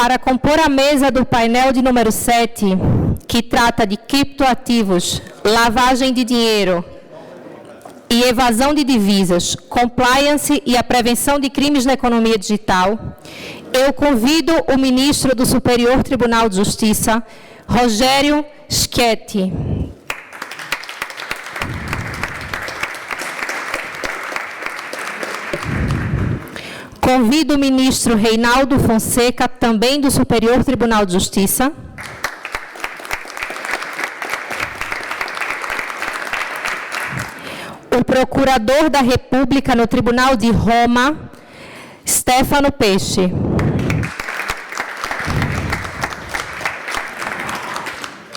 Para compor a mesa do painel de número 7, que trata de criptoativos, lavagem de dinheiro e evasão de divisas, compliance e a prevenção de crimes na economia digital, eu convido o ministro do Superior Tribunal de Justiça, Rogério Schetti. Convido o ministro Reinaldo Fonseca, também do Superior Tribunal de Justiça. O Procurador da República no Tribunal de Roma, Stefano Peixe.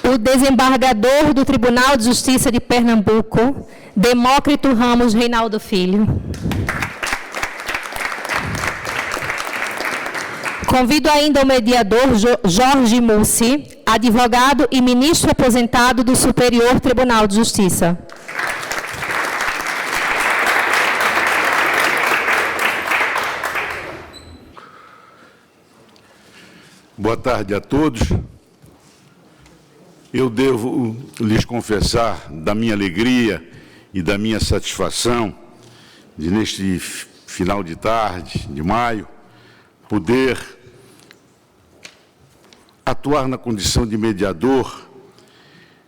O desembargador do Tribunal de Justiça de Pernambuco, Demócrito Ramos Reinaldo Filho. Convido ainda o mediador Jorge Mussi, advogado e ministro aposentado do Superior Tribunal de Justiça. Boa tarde a todos. Eu devo lhes confessar da minha alegria e da minha satisfação de, neste final de tarde, de maio, poder atuar na condição de mediador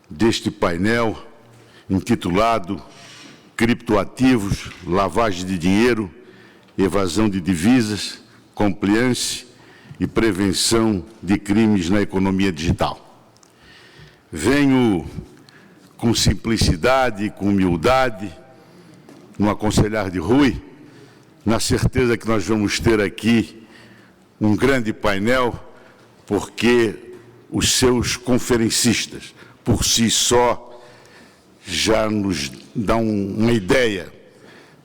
deste painel intitulado Criptoativos, Lavagem de Dinheiro, Evasão de Divisas, Compliance e Prevenção de Crimes na Economia Digital. Venho com simplicidade e com humildade, no aconselhar de Rui, na certeza que nós vamos ter aqui um grande painel, porque os seus conferencistas, por si só, já nos dão uma ideia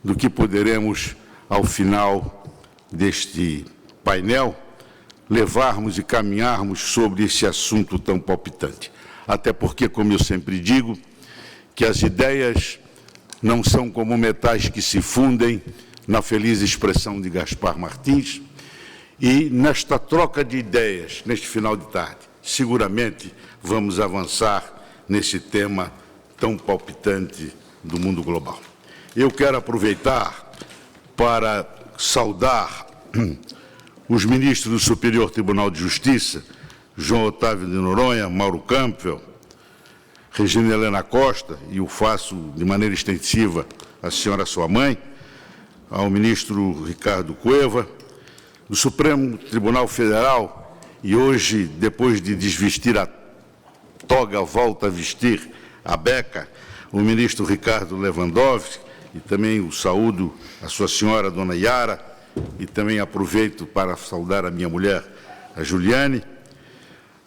do que poderemos, ao final deste painel, levarmos e caminharmos sobre esse assunto tão palpitante. Até porque, como eu sempre digo, que as ideias não são como metais que se fundem, na feliz expressão de Gaspar Martins, e nesta troca de ideias, neste final de tarde, seguramente vamos avançar nesse tema tão palpitante do mundo global. Eu quero aproveitar para saudar os ministros do Superior Tribunal de Justiça, João Otávio de Noronha, Mauro Campbell, Regina Helena Costa, e o faço de maneira extensiva à senhora sua mãe, ao ministro Ricardo Cueva, do Supremo Tribunal Federal, e hoje, depois de desvestir a toga, volta a vestir a beca, o ministro Ricardo Lewandowski, e também o saúdo a sua senhora, dona Yara, e também aproveito para saudar a minha mulher, a Juliane.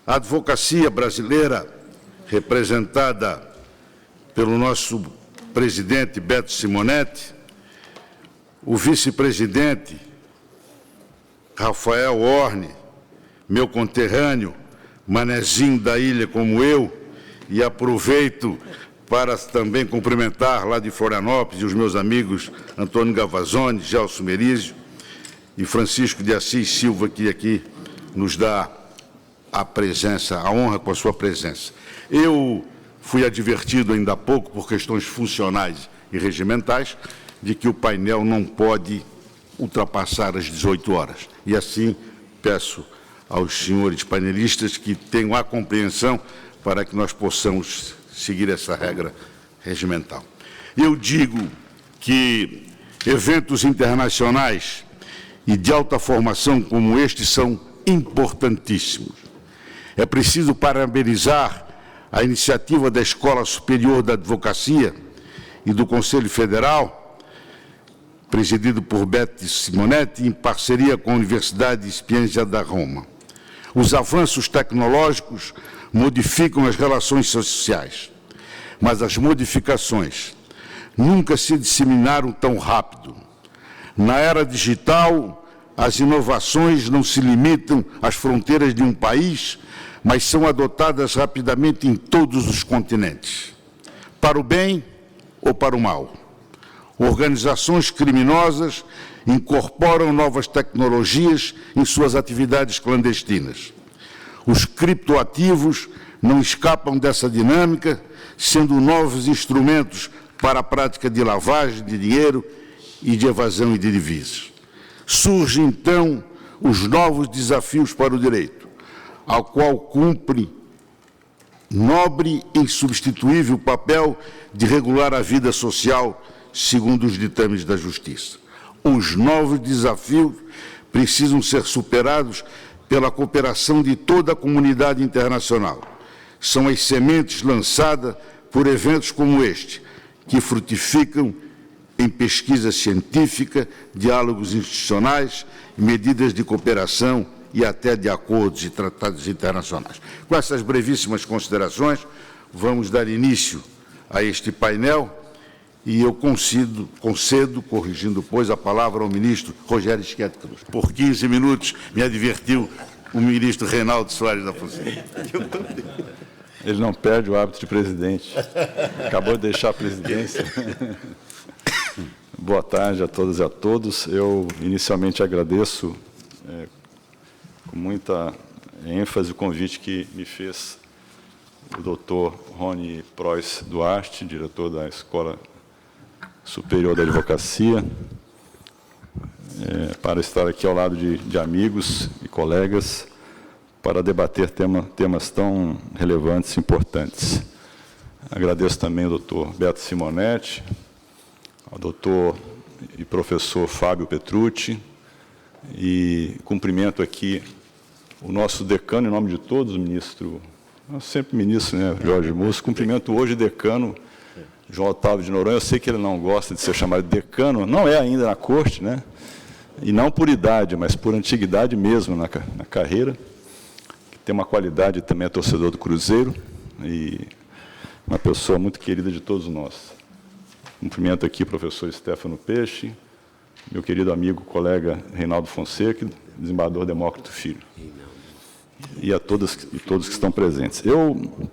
A advocacia brasileira, representada pelo nosso presidente Beto Simonetti, o vice-presidente Rafael Orne, meu conterrâneo, manezinho da ilha como eu, e aproveito para também cumprimentar lá de Florianópolis os meus amigos Antônio Gavazzoni, Gelson Merizio e Francisco de Assis Silva, que aqui nos dá a presença, a honra com a sua presença. Eu fui advertido ainda há pouco, por questões funcionais e regimentais, de que o painel não pode ultrapassar as 18 horas. E assim peço aos senhores painelistas que tenham a compreensão para que nós possamos seguir essa regra regimental. Eu digo que eventos internacionais e de alta formação como este são importantíssimos. É preciso parabenizar a iniciativa da Escola Superior da Advocacia e do Conselho Federal, presidido por Beto Simonetti, em parceria com a Universidade de Sapienza da Roma. Os avanços tecnológicos modificam as relações sociais, mas as modificações nunca se disseminaram tão rápido. Na era digital, as inovações não se limitam às fronteiras de um país, mas são adotadas rapidamente em todos os continentes, para o bem ou para o mal. Organizações criminosas incorporam novas tecnologias em suas atividades clandestinas. Os criptoativos não escapam dessa dinâmica, sendo novos instrumentos para a prática de lavagem de dinheiro e de evasão de divisas. Surgem, então, os novos desafios para o direito, ao qual cumpre nobre e insubstituível papel de regular a vida social segundo os ditames da justiça. Os novos desafios precisam ser superados pela cooperação de toda a comunidade internacional. São as sementes lançadas por eventos como este, que frutificam em pesquisa científica, diálogos institucionais, medidas de cooperação e até de acordos e tratados internacionais. Com essas brevíssimas considerações, vamos dar início a este painel e eu concedo, corrigindo, pois, a palavra ao ministro Rogério Schietti Cruz. Por 15 minutos, me advertiu o ministro Reinaldo Soares da Fonseca. Ele não perde o hábito de presidente. Acabou de deixar a presidência. Boa tarde a todas e a todos. Eu, inicialmente, agradeço com muita ênfase o convite que me fez o doutor Rony Preuss Duarte, diretor da Escola Superior da Advocacia, para estar aqui ao lado de amigos e colegas para debater temas tão relevantes e importantes. Agradeço também ao doutor Beto Simonetti, ao doutor e professor Fábio Petrucci, e cumprimento aqui o nosso decano, em nome de todos, o ministro, sempre ministro, né, Jorge Mussi, cumprimento hoje o decano João Otávio de Noronha. Eu sei que ele não gosta de ser chamado de decano, não é ainda na corte, né, e não por idade, mas por antiguidade mesmo na carreira, que tem uma qualidade, também é torcedor do Cruzeiro, e uma pessoa muito querida de todos nós. Cumprimento aqui o professor Stefano Peixe, meu querido amigo, colega Reinaldo Fonseca, desembargador Demócrito Filho, e a todas e todos que estão presentes. Eu,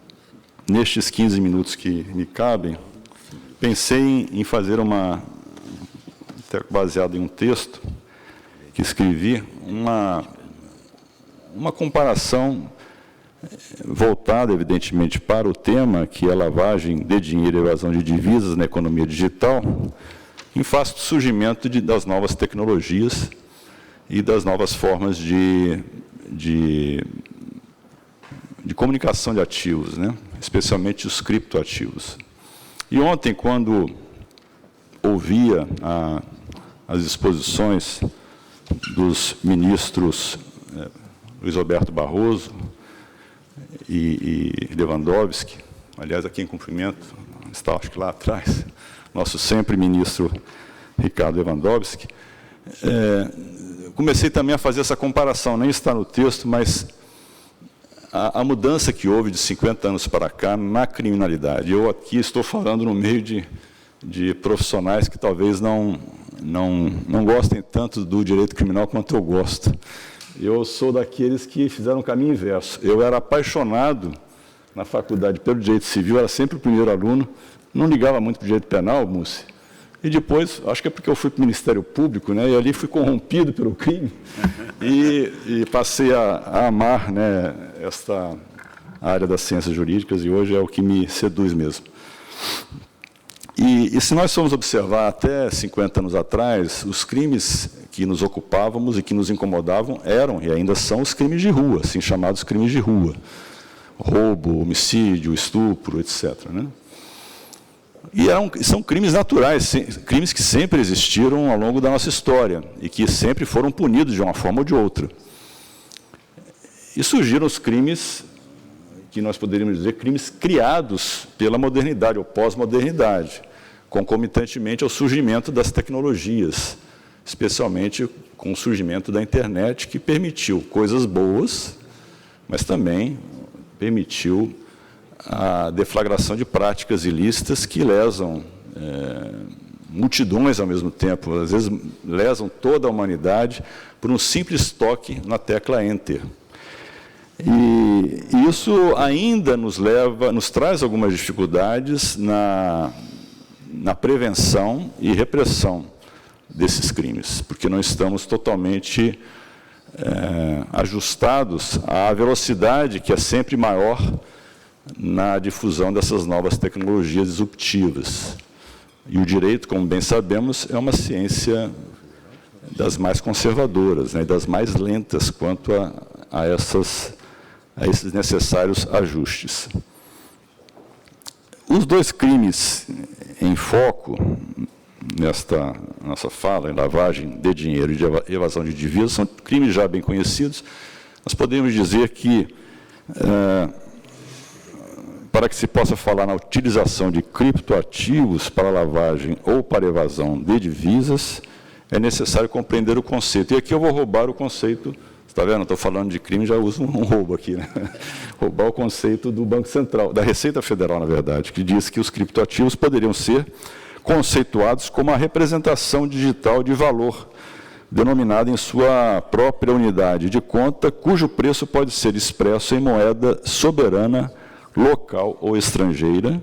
nestes 15 minutos que me cabem, pensei em fazer baseado em um texto que escrevi, uma comparação voltada, evidentemente, para o tema, que é lavagem de dinheiro e evasão de divisas na economia digital, em face do surgimento das novas tecnologias e das novas formas de comunicação de ativos, né? Especialmente os criptoativos. E ontem, quando ouvia as exposições dos ministros Luiz Roberto Barroso e Lewandowski, aliás, a quem cumprimento, está, acho que lá atrás, nosso sempre ministro Ricardo Lewandowski, comecei também a fazer essa comparação, nem está no texto, mas a mudança que houve de 50 anos para cá na criminalidade. Eu aqui estou falando no meio de profissionais que talvez não gostem tanto do direito criminal quanto eu gosto. Eu sou daqueles que fizeram o caminho inverso. Eu era apaixonado na faculdade pelo direito civil, era sempre o primeiro aluno, não ligava muito para o direito penal, Mussi. E depois, acho que é porque eu fui para o Ministério Público, né, e ali fui corrompido pelo crime, e passei a amar, né, esta área das ciências jurídicas, e hoje é o que me seduz mesmo. E se nós formos observar, até 50 anos atrás, os crimes que nos ocupávamos e que nos incomodavam eram, e ainda são, os crimes de rua, assim chamados crimes de rua. Roubo, homicídio, estupro, etc., né? E são crimes naturais, crimes que sempre existiram ao longo da nossa história e que sempre foram punidos de uma forma ou de outra. E surgiram os crimes que nós poderíamos dizer crimes criados pela modernidade ou pós-modernidade, concomitantemente ao surgimento das tecnologias, especialmente com o surgimento da internet, que permitiu coisas boas, mas também permitiu a deflagração de práticas ilícitas que lesam multidões ao mesmo tempo, às vezes lesam toda a humanidade por um simples toque na tecla Enter. E isso ainda nos traz algumas dificuldades na prevenção e repressão, desses crimes, porque não estamos totalmente ajustados à velocidade que é sempre maior na difusão dessas novas tecnologias disruptivas. E o direito, como bem sabemos, é uma ciência das mais conservadoras, né, e das mais lentas quanto a esses necessários ajustes. Os dois crimes em foco nesta nossa fala, em lavagem de dinheiro e de evasão de divisas, são crimes já bem conhecidos. Nós podemos dizer que, para que se possa falar na utilização de criptoativos para lavagem ou para evasão de divisas, é necessário compreender o conceito. E aqui eu vou roubar o conceito, está vendo? Estou falando de crime, já uso um roubo aqui, né? Roubar o conceito do Banco Central, da Receita Federal, na verdade, que diz que os criptoativos poderiam ser conceituados como a representação digital de valor, denominada em sua própria unidade de conta, cujo preço pode ser expresso em moeda soberana, local ou estrangeira,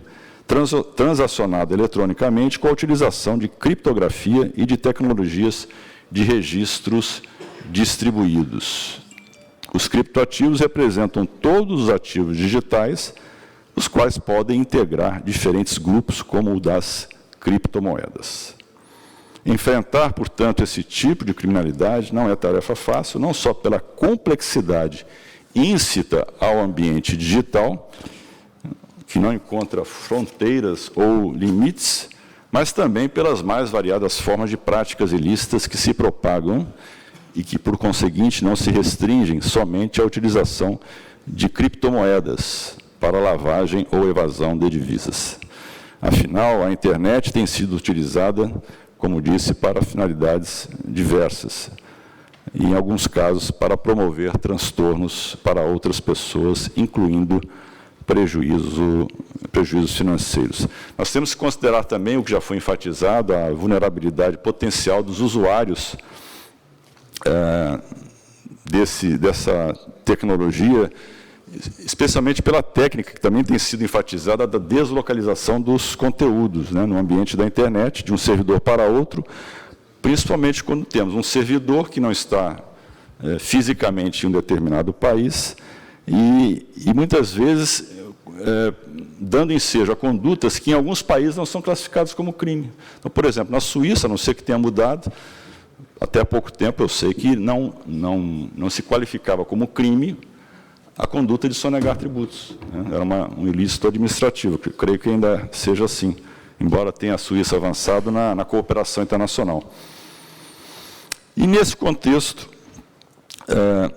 transacionada eletronicamente com a utilização de criptografia e de tecnologias de registros distribuídos. Os criptoativos representam todos os ativos digitais, os quais podem integrar diferentes grupos, como o das criptomoedas. Enfrentar, portanto, esse tipo de criminalidade não é tarefa fácil, não só pela complexidade íncita ao ambiente digital, que não encontra fronteiras ou limites, mas também pelas mais variadas formas de práticas ilícitas que se propagam e que, por conseguinte, não se restringem somente à utilização de criptomoedas para lavagem ou evasão de divisas. Afinal, a internet tem sido utilizada, como disse, para finalidades diversas, e, em alguns casos, para promover transtornos para outras pessoas, incluindo prejuízos financeiros. Nós temos que considerar também o que já foi enfatizado, a vulnerabilidade potencial dos usuários dessa tecnologia, especialmente pela técnica, que também tem sido enfatizada, da deslocalização dos conteúdos, né, no ambiente da internet, de um servidor para outro, principalmente quando temos um servidor que não está fisicamente em um determinado país e muitas vezes dando ensejo a condutas que em alguns países não são classificadas como crime. Então, por exemplo, na Suíça, a não ser que tenha mudado, até há pouco tempo eu sei que não se qualificava como crime a conduta de sonegar tributos, né? Era um ilícito administrativo, que eu creio que ainda seja assim, embora tenha a Suíça avançado na cooperação internacional. E, nesse contexto,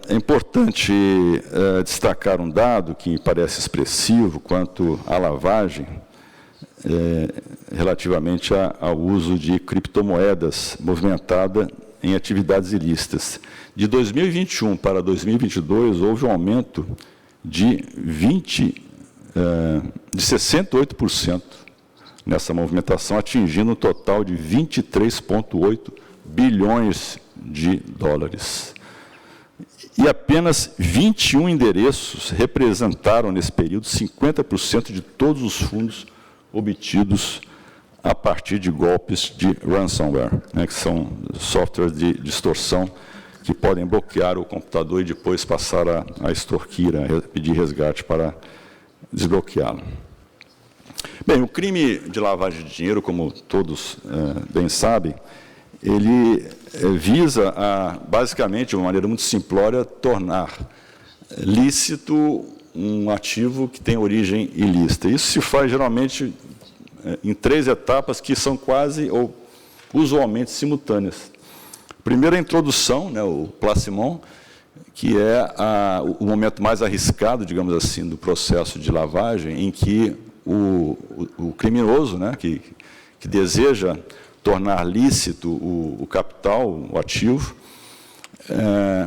é importante destacar um dado que me parece expressivo quanto à lavagem, relativamente ao uso de criptomoedas movimentada em atividades ilícitas. De 2021 para 2022, houve um aumento de 68% nessa movimentação, atingindo um total de 23,8 bilhões de dólares. E apenas 21 endereços representaram, nesse período, 50% de todos os fundos obtidos a partir de golpes de ransomware, né, que são softwares de distorção que podem bloquear o computador e depois passar a extorquir, a pedir resgate para desbloqueá-lo. Bem, o crime de lavagem de dinheiro, como todos bem sabem, ele visa, basicamente, de uma maneira muito simplória, tornar lícito um ativo que tem origem ilícita. Isso se faz, geralmente, em 3 etapas que são quase ou usualmente simultâneas. Primeiro, a introdução, né, o placement, que é o momento mais arriscado, digamos assim, do processo de lavagem, em que o criminoso, né, que deseja tornar lícito o capital, o ativo,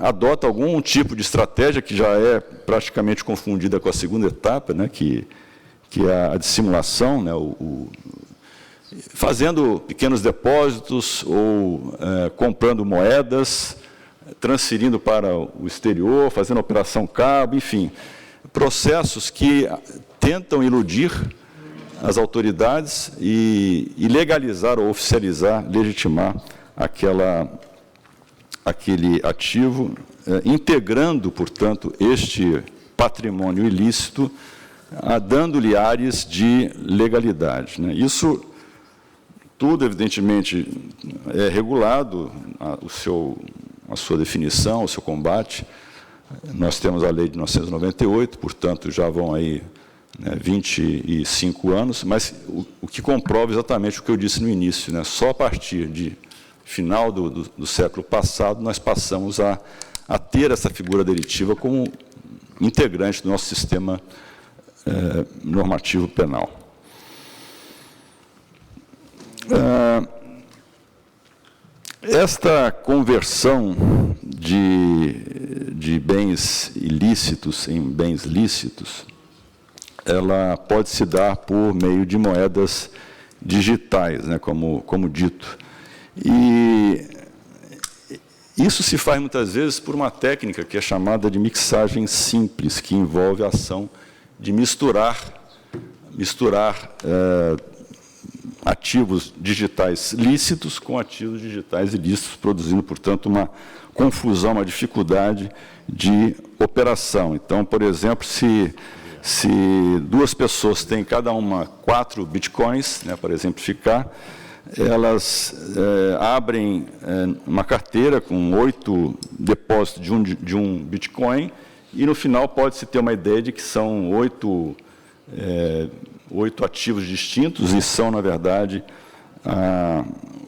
adota algum tipo de estratégia que já é praticamente confundida com a segunda etapa, né, que é a dissimulação, né, fazendo pequenos depósitos ou comprando moedas, transferindo para o exterior, fazendo operação cabo, enfim, processos que tentam iludir as autoridades e legalizar ou oficializar, legitimar aquele ativo, integrando, portanto, este patrimônio ilícito, dando-lhe áreas de legalidade, né? Isso tudo, evidentemente, é regulado, a sua definição, o seu combate. Nós temos a lei de 1998, portanto, já vão aí, né, 25 anos, mas o que comprova exatamente o que eu disse no início, né? Só a partir de final do século passado nós passamos a ter essa figura delitiva como integrante do nosso sistema normativo penal. Esta conversão de bens ilícitos em bens lícitos, ela pode se dar por meio de moedas digitais, né, como dito. E isso se faz muitas vezes por uma técnica que é chamada de mixagem simples, que envolve a ação de misturar ativos digitais lícitos com ativos digitais ilícitos, produzindo, portanto, uma confusão, uma dificuldade de operação. Então, por exemplo, se duas pessoas têm cada uma 4 bitcoins, né, para exemplificar, elas abrem uma carteira com 8 depósitos de um bitcoin, e no final pode-se ter uma ideia de que são 8 ativos distintos, e são, na verdade,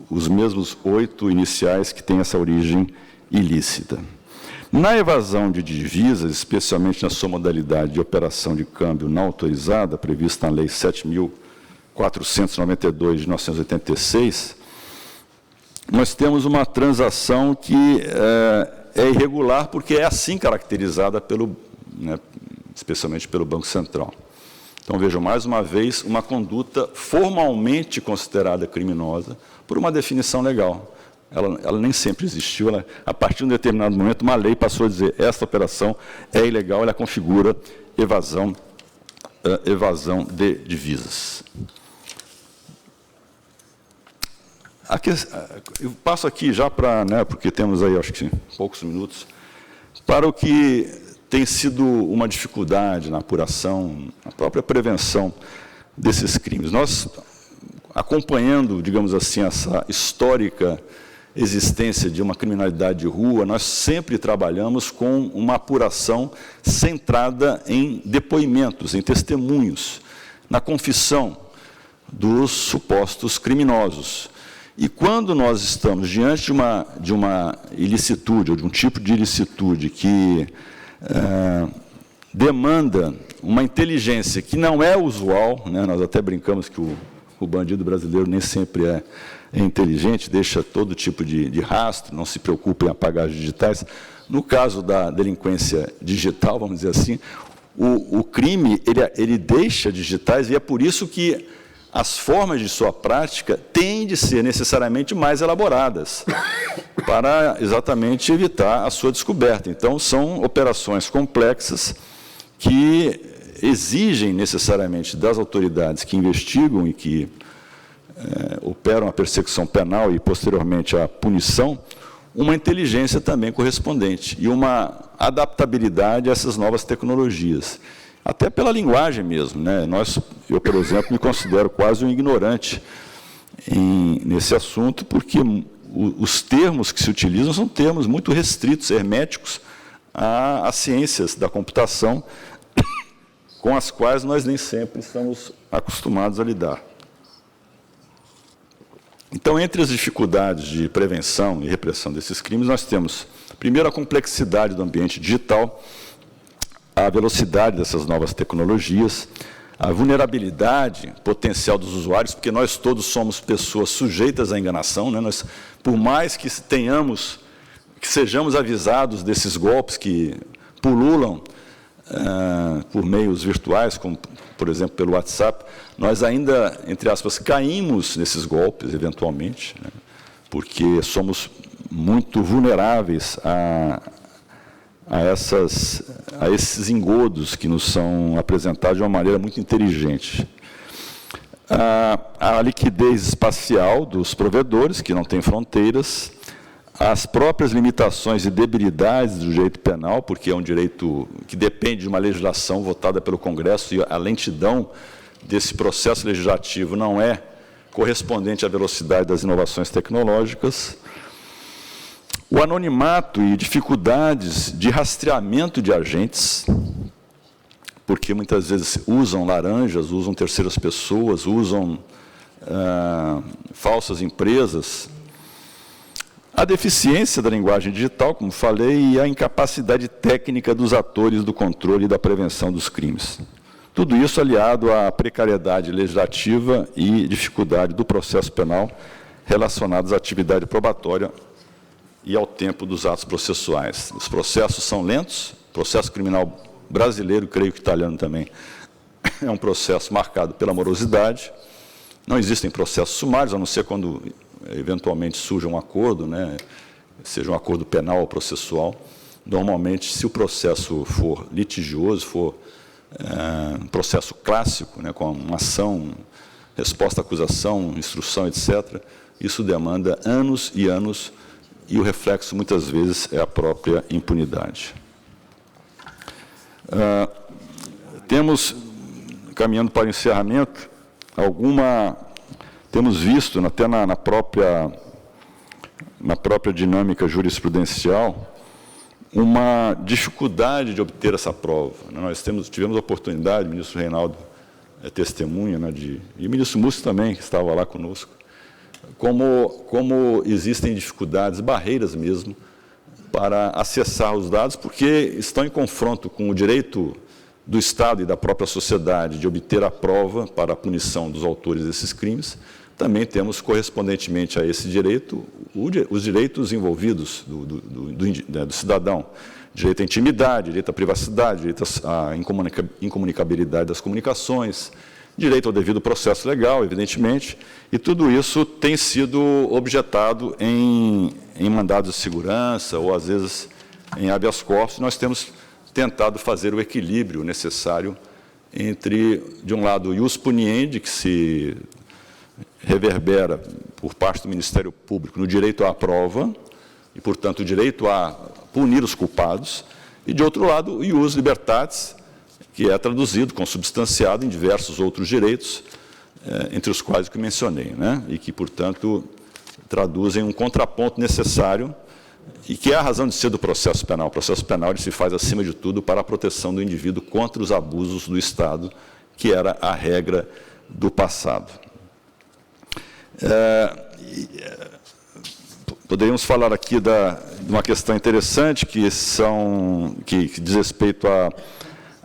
os mesmos 8 iniciais que têm essa origem ilícita. Na evasão de divisas, especialmente na sua modalidade de operação de câmbio não autorizada, prevista na Lei 7.492 de 1986, nós temos uma transação que é irregular, porque é assim caracterizada especialmente pelo Banco Central. Então, vejam, mais uma vez, uma conduta formalmente considerada criminosa por uma definição legal. Ela nem sempre existiu. A partir de um determinado momento, uma lei passou a dizer esta operação é ilegal, ela configura evasão de divisas. Eu passo aqui já para, porque temos aí, acho que poucos minutos, para o que tem sido uma dificuldade na apuração, na própria prevenção desses crimes. Nós, acompanhando, digamos assim, essa histórica existência de uma criminalidade de rua, nós sempre trabalhamos com uma apuração centrada em depoimentos, em testemunhos, na confissão dos supostos criminosos. E quando nós estamos diante de uma ilicitude, ou de um tipo de ilicitude que demanda uma inteligência que não é usual, né? Nós até brincamos que o bandido brasileiro nem sempre é inteligente, deixa todo tipo de rastro, não se preocupa em apagar as digitais. No caso da delinquência digital, vamos dizer assim, o crime ele deixa digitais, e é por isso que as formas de sua prática têm de ser necessariamente mais elaboradas, para exatamente evitar a sua descoberta. Então, são operações complexas que exigem necessariamente das autoridades que investigam e que operam a persecução penal e, posteriormente, a punição, uma inteligência também correspondente e uma adaptabilidade a essas novas tecnologias. Até pela linguagem mesmo, né? Eu, por exemplo, me considero quase um ignorante nesse assunto, porque os termos que se utilizam são termos muito restritos, herméticos, às ciências da computação, com as quais nós nem sempre estamos acostumados a lidar. Então, entre as dificuldades de prevenção e repressão desses crimes, nós temos, primeiro, a complexidade do ambiente digital, a velocidade dessas novas tecnologias, a vulnerabilidade potencial dos usuários, porque nós todos somos pessoas sujeitas à enganação, né? Por mais que sejamos avisados desses golpes que pululam por meios virtuais, como, por exemplo, pelo WhatsApp, nós ainda, entre aspas, caímos nesses golpes, eventualmente, né? Porque somos muito vulneráveis a esses engodos que nos são apresentados de uma maneira muito inteligente. A liquidez espacial dos provedores, que não tem fronteiras, as próprias limitações e debilidades do direito penal, porque é um direito que depende de uma legislação votada pelo Congresso, e a lentidão desse processo legislativo não é correspondente à velocidade das inovações tecnológicas, o anonimato e dificuldades de rastreamento de agentes, porque muitas vezes usam laranjas, usam terceiras pessoas, usam falsas empresas, a deficiência da linguagem digital, como falei, e a incapacidade técnica dos atores do controle e da prevenção dos crimes. Tudo isso aliado à precariedade legislativa e dificuldade do processo penal relacionados à atividade probatória e ao tempo dos atos processuais. Os processos são lentos, o processo criminal brasileiro, creio que italiano também, é um processo marcado pela morosidade, não existem processos sumários, a não ser quando eventualmente surja um acordo, né, seja um acordo penal ou processual. Normalmente, se o processo for litigioso, for um processo clássico, né, com uma ação, resposta à acusação, instrução, etc., isso demanda anos e anos, e o reflexo, muitas vezes, é a própria impunidade. Temos, caminhando para o encerramento, temos visto, até na própria dinâmica jurisprudencial, uma dificuldade de obter essa prova. Nós tivemos a oportunidade, o ministro Reinaldo é testemunha, né, e o ministro Mussi também, que estava lá conosco, como existem dificuldades, barreiras mesmo, para acessar os dados, porque estão em confronto com o direito do Estado e da própria sociedade de obter a prova para a punição dos autores desses crimes. Também temos, correspondentemente a esse direito, os direitos envolvidos do cidadão. Direito à intimidade, direito à privacidade, direito à incomunicabilidade das comunicações, direito ao devido processo legal, evidentemente, e tudo isso tem sido objetado em mandados de segurança ou, às vezes, em habeas corpus. Nós temos tentado fazer o equilíbrio necessário entre, de um lado, o ius puniendi, que se reverbera por parte do Ministério Público no direito à prova e, portanto, o direito a punir os culpados, e, de outro lado, o ius libertatis, que é traduzido, consubstanciado em diversos outros direitos, entre os quais o que mencionei, né? E que, portanto, traduzem um contraponto necessário e que é a razão de ser do processo penal. O processo penal ele se faz, acima de tudo, para a proteção do indivíduo contra os abusos do Estado, que era a regra do passado. Poderíamos falar aqui de uma questão interessante, que diz respeito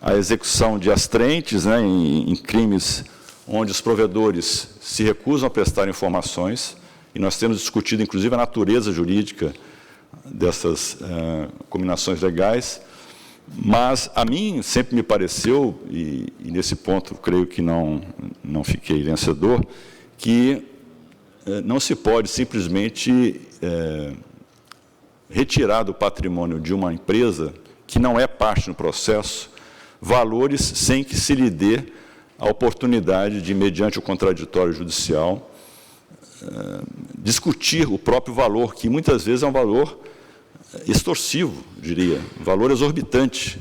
à execução de astrentes, né, em crimes onde os provedores se recusam a prestar informações, e nós temos discutido, inclusive, a natureza jurídica dessas combinações legais, mas a mim sempre me pareceu, e nesse ponto creio que não fiquei vencedor, que não se pode simplesmente retirar do patrimônio de uma empresa que não é parte no processo valores sem que se lhe dê a oportunidade de, mediante o contraditório judicial, discutir o próprio valor, que muitas vezes é um valor extorsivo, diria, um valor exorbitante,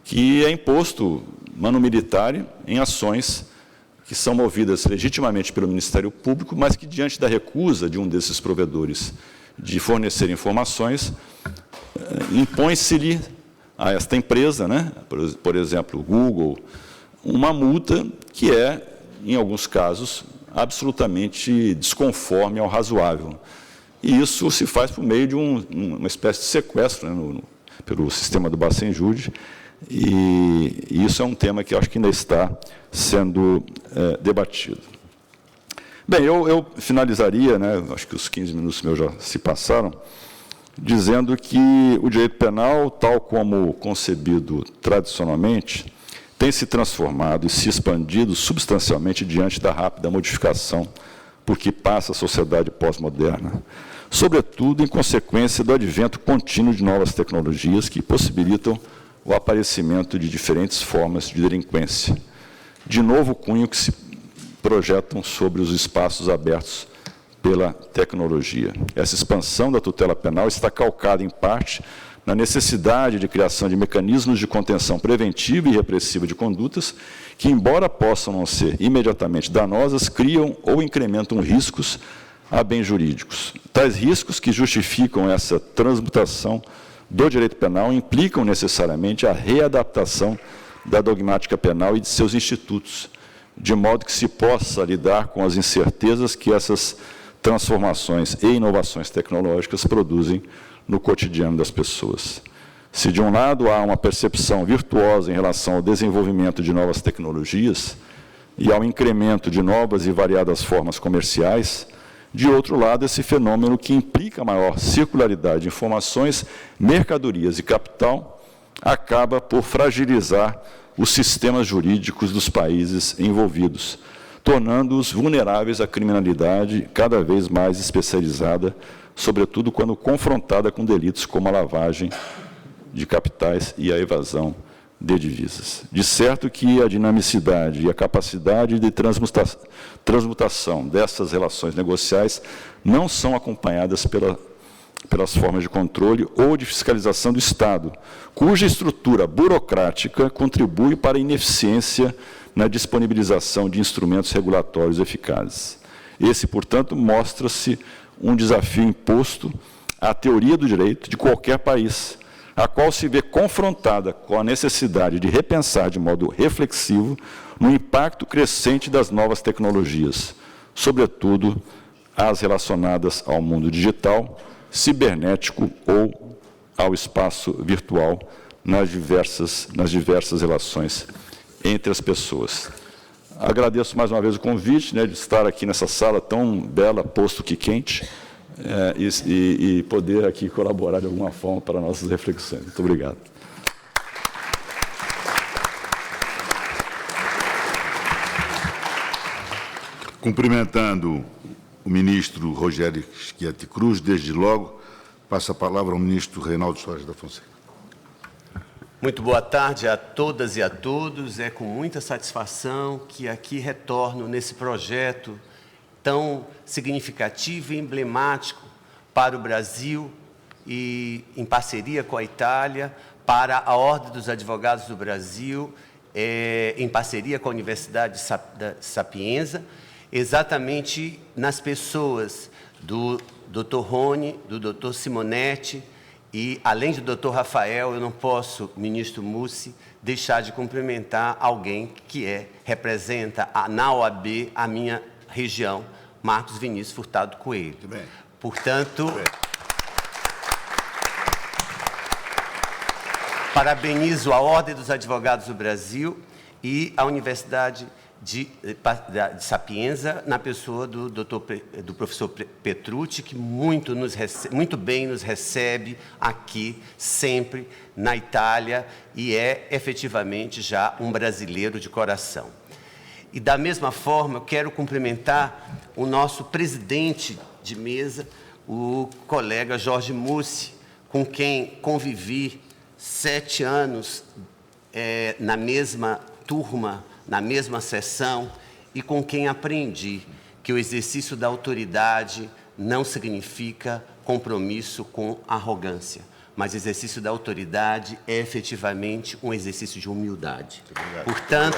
que é imposto manu militare em ações que são movidas legitimamente pelo Ministério Público, mas que, diante da recusa de um desses provedores de fornecer informações, impõe-se-lhe a esta empresa, né, por exemplo, o Google, uma multa que é, em alguns casos, absolutamente desconforme ao razoável. E isso se faz por meio de uma espécie de sequestro, né, pelo sistema do Bacen-Jude, e isso é um tema que eu acho que ainda está sendo debatido. Bem, eu finalizaria, né, acho que os 15 minutos meus já se passaram, dizendo que o direito penal, tal como concebido tradicionalmente, tem se transformado e se expandido substancialmente diante da rápida modificação por que passa a sociedade pós-moderna, sobretudo em consequência do advento contínuo de novas tecnologias que possibilitam o aparecimento de diferentes formas de delinquência, de novo cunho que projetam sobre os espaços abertos pela tecnologia. Essa expansão da tutela penal está calcada, em parte, na necessidade de criação de mecanismos de contenção preventiva e repressiva de condutas que, embora possam não ser imediatamente danosas, criam ou incrementam riscos a bens jurídicos. Tais riscos que justificam essa transmutação do direito penal implicam necessariamente a readaptação da dogmática penal e de seus institutos, de modo que se possa lidar com as incertezas que essas transformações e inovações tecnológicas produzem no cotidiano das pessoas. Se, de um lado, há uma percepção virtuosa em relação ao desenvolvimento de novas tecnologias e ao incremento de novas e variadas formas comerciais, de outro lado, esse fenômeno que implica maior circularidade de informações, mercadorias e capital, acaba por fragilizar os sistemas jurídicos dos países envolvidos, tornando-os vulneráveis à criminalidade cada vez mais especializada, sobretudo quando confrontada com delitos como a lavagem de capitais e a evasão de divisas. De certo que a dinamicidade e a capacidade de transmutação dessas relações negociais não são acompanhadas pelas formas de controle ou de fiscalização do Estado, cuja estrutura burocrática contribui para a ineficiência na disponibilização de instrumentos regulatórios eficazes. Esse, portanto, mostra-se um desafio imposto à teoria do direito de qualquer país, a qual se vê confrontada com a necessidade de repensar de modo reflexivo no impacto crescente das novas tecnologias, sobretudo as relacionadas ao mundo digital, cibernético ou ao espaço virtual nas diversas relações entre as pessoas. Agradeço mais uma vez o convite, de estar aqui nessa sala tão bela, posto que quente, e poder aqui colaborar de alguma forma para nossas reflexões. Muito obrigado. Cumprimentando o ministro Rogério Schietti Cruz, desde logo, passa a palavra ao ministro Reinaldo Soares da Fonseca. Muito boa tarde a todas e a todos. É com muita satisfação que aqui retorno nesse projeto tão significativo e emblemático para o Brasil e em parceria com a Itália, para a Ordem dos Advogados do Brasil, em parceria com a Universidade de Sapienza, exatamente nas pessoas do Dr. Rony, do Dr. Simonetti, e, além do Dr. Rafael, eu não posso, ministro Mussi, deixar de cumprimentar alguém que representa na OAB a minha região, Marcos Vinícius Furtado Coelho. Muito bem. Portanto, muito bem. Parabenizo a Ordem dos Advogados do Brasil e a Universidade de Sapienza, na pessoa do professor Petrucci, que muito bem nos recebe aqui, sempre, na Itália, e é, efetivamente, já um brasileiro de coração. E, da mesma forma, eu quero cumprimentar o nosso presidente de mesa, o colega Jorge Mussi, com quem convivi 7 anos na mesma turma, na mesma sessão, e com quem aprendi que o exercício da autoridade não significa compromisso com arrogância, mas exercício da autoridade é efetivamente um exercício de humildade. Portanto,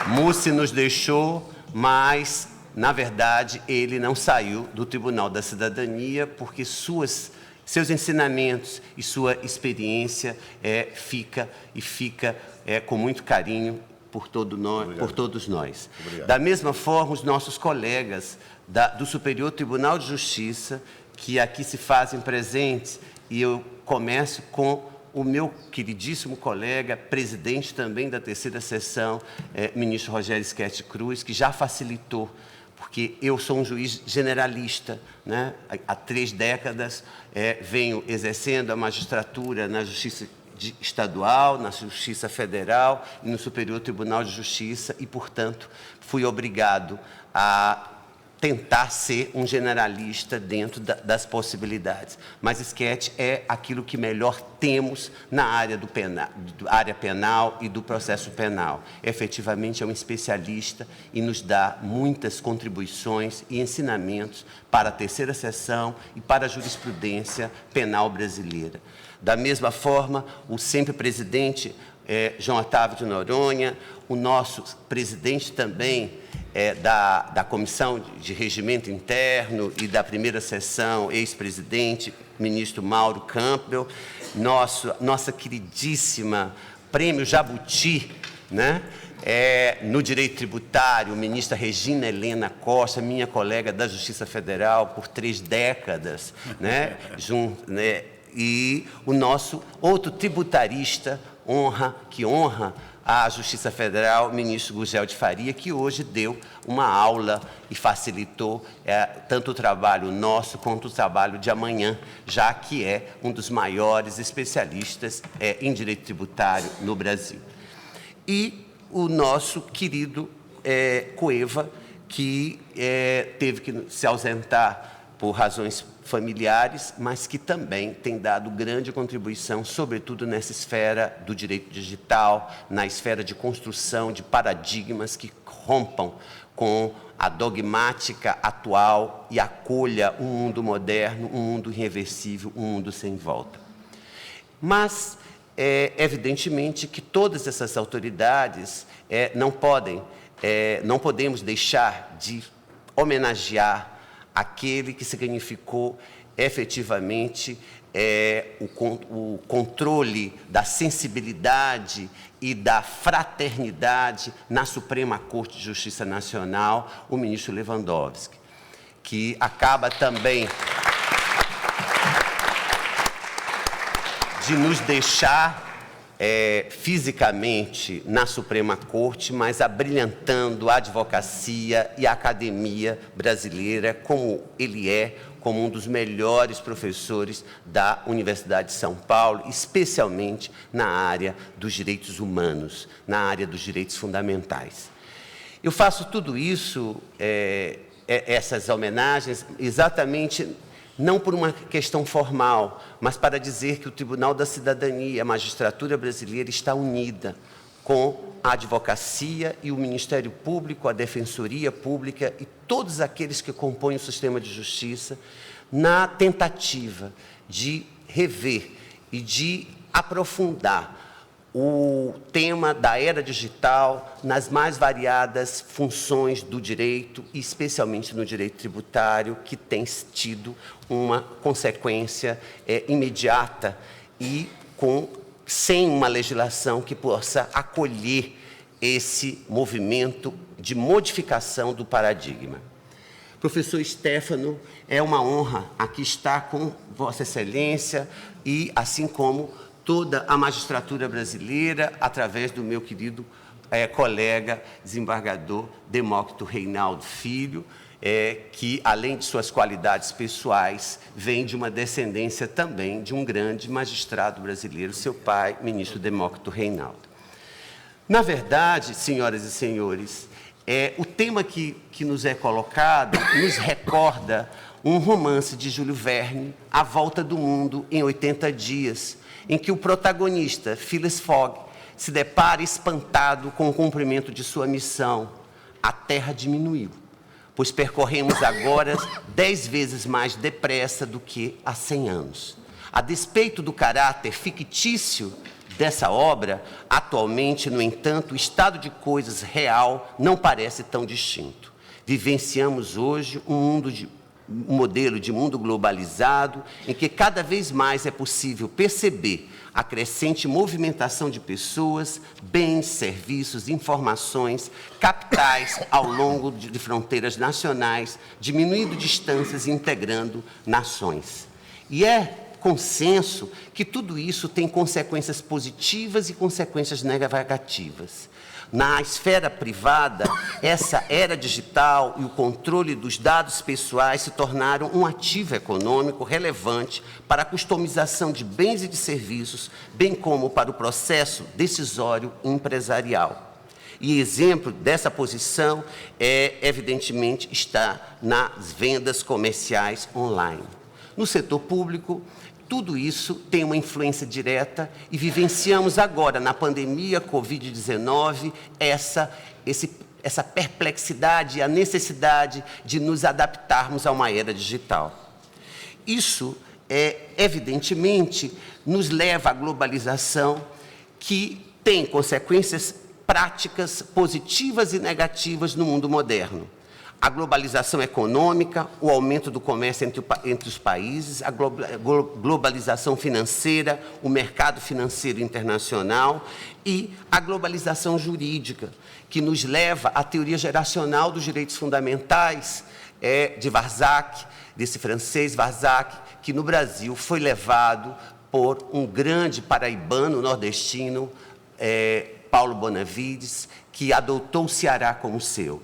Mussi nos deixou, mas, na verdade, ele não saiu do Tribunal da Cidadania porque seus ensinamentos e sua experiência fica com muito carinho por todos nós. Obrigado. Da mesma forma, os nossos colegas do Superior Tribunal de Justiça, que aqui se fazem presentes, e eu começo com o meu queridíssimo colega, presidente também da terceira sessão, ministro Rogério Schietti Cruz, que já facilitou, porque eu sou um juiz generalista, há 3 décadas venho exercendo a magistratura na Justiça Estadual, na Justiça Federal e no Superior Tribunal de Justiça e, portanto, fui obrigado a tentar ser um generalista dentro das possibilidades. Mas Schetti é aquilo que melhor temos na área área penal e do processo penal. Efetivamente é um especialista e nos dá muitas contribuições e ensinamentos para a terceira seção e para a jurisprudência penal brasileira. Da mesma forma, o sempre presidente João Otávio de Noronha, o nosso presidente também da Comissão de Regimento Interno e da primeira sessão, ex-presidente, ministro Mauro Campbell, nossa queridíssima Prêmio Jabuti, né? No direito tributário, ministra Regina Helena Costa, minha colega da Justiça Federal por 3 décadas, né? E o nosso outro tributarista, que honra a Justiça Federal, o ministro Gugel de Faria, que hoje deu uma aula e facilitou tanto o trabalho nosso quanto o trabalho de amanhã, já que é um dos maiores especialistas em direito tributário no Brasil. E o nosso querido Cueva, que teve que se ausentar por razões familiares, mas que também tem dado grande contribuição, sobretudo nessa esfera do direito digital, na esfera de construção de paradigmas que rompam com a dogmática atual e acolha um mundo moderno, um mundo irreversível, um mundo sem volta. Mas, evidentemente, que todas essas autoridades não podemos deixar de homenagear aquele que significou efetivamente o controle da sensibilidade e da fraternidade na Suprema Corte de Justiça Nacional, o ministro Lewandowski, que acaba também de nos deixar fisicamente na Suprema Corte, mas abrilhantando a advocacia e a academia brasileira, como ele como um dos melhores professores da Universidade de São Paulo, especialmente na área dos direitos humanos, na área dos direitos fundamentais. Eu faço tudo isso, essas homenagens, exatamente não por uma questão formal, mas para dizer que o Tribunal da Cidadania, a magistratura brasileira, está unida com a advocacia e o Ministério Público, a Defensoria Pública e todos aqueles que compõem o sistema de justiça, na tentativa de rever e de aprofundar o tema da era digital nas mais variadas funções do direito, e especialmente no direito tributário, que tem tido uma consequência imediata e sem uma legislação que possa acolher esse movimento de modificação do paradigma. Professor Stefano, é uma honra aqui estar com Vossa Excelência e, assim como toda a magistratura brasileira, através do meu querido colega, desembargador Demócrito Reinaldo Filho, que, além de suas qualidades pessoais, vem de uma descendência também de um grande magistrado brasileiro, seu pai, ministro Demócrito Reinaldo. Na verdade, senhoras e senhores, o tema que nos é colocado nos recorda um romance de Júlio Verne, A Volta do Mundo em 80 Dias, em que o protagonista, Phileas Fogg, se depara espantado com o cumprimento de sua missão. A Terra diminuiu, pois percorremos agora 10 vezes mais depressa do que há 100 anos. A despeito do caráter fictício dessa obra, atualmente, no entanto, o estado de coisas real não parece tão distinto. Vivenciamos hoje um modelo de mundo globalizado, em que cada vez mais é possível perceber a crescente movimentação de pessoas, bens, serviços, informações, capitais ao longo de fronteiras nacionais, diminuindo distâncias e integrando nações. E é consenso que tudo isso tem consequências positivas e consequências negativas. Na esfera privada, essa era digital e o controle dos dados pessoais se tornaram um ativo econômico relevante para a customização de bens e de serviços, bem como para o processo decisório empresarial. E exemplo dessa posição, evidentemente, está nas vendas comerciais online. No setor público, tudo isso tem uma influência direta e vivenciamos agora, na pandemia Covid-19, essa perplexidade e a necessidade de nos adaptarmos a uma era digital. Isso, evidentemente, nos leva à globalização, que tem consequências práticas positivas e negativas no mundo moderno. A globalização econômica, o aumento do comércio entre os países, a globalização financeira, o mercado financeiro internacional e a globalização jurídica, que nos leva à teoria geracional dos direitos fundamentais de Varzac, desse francês Varzac, que no Brasil foi levado por um grande paraibano nordestino, Paulo Bonavides, que adotou o Ceará como seu.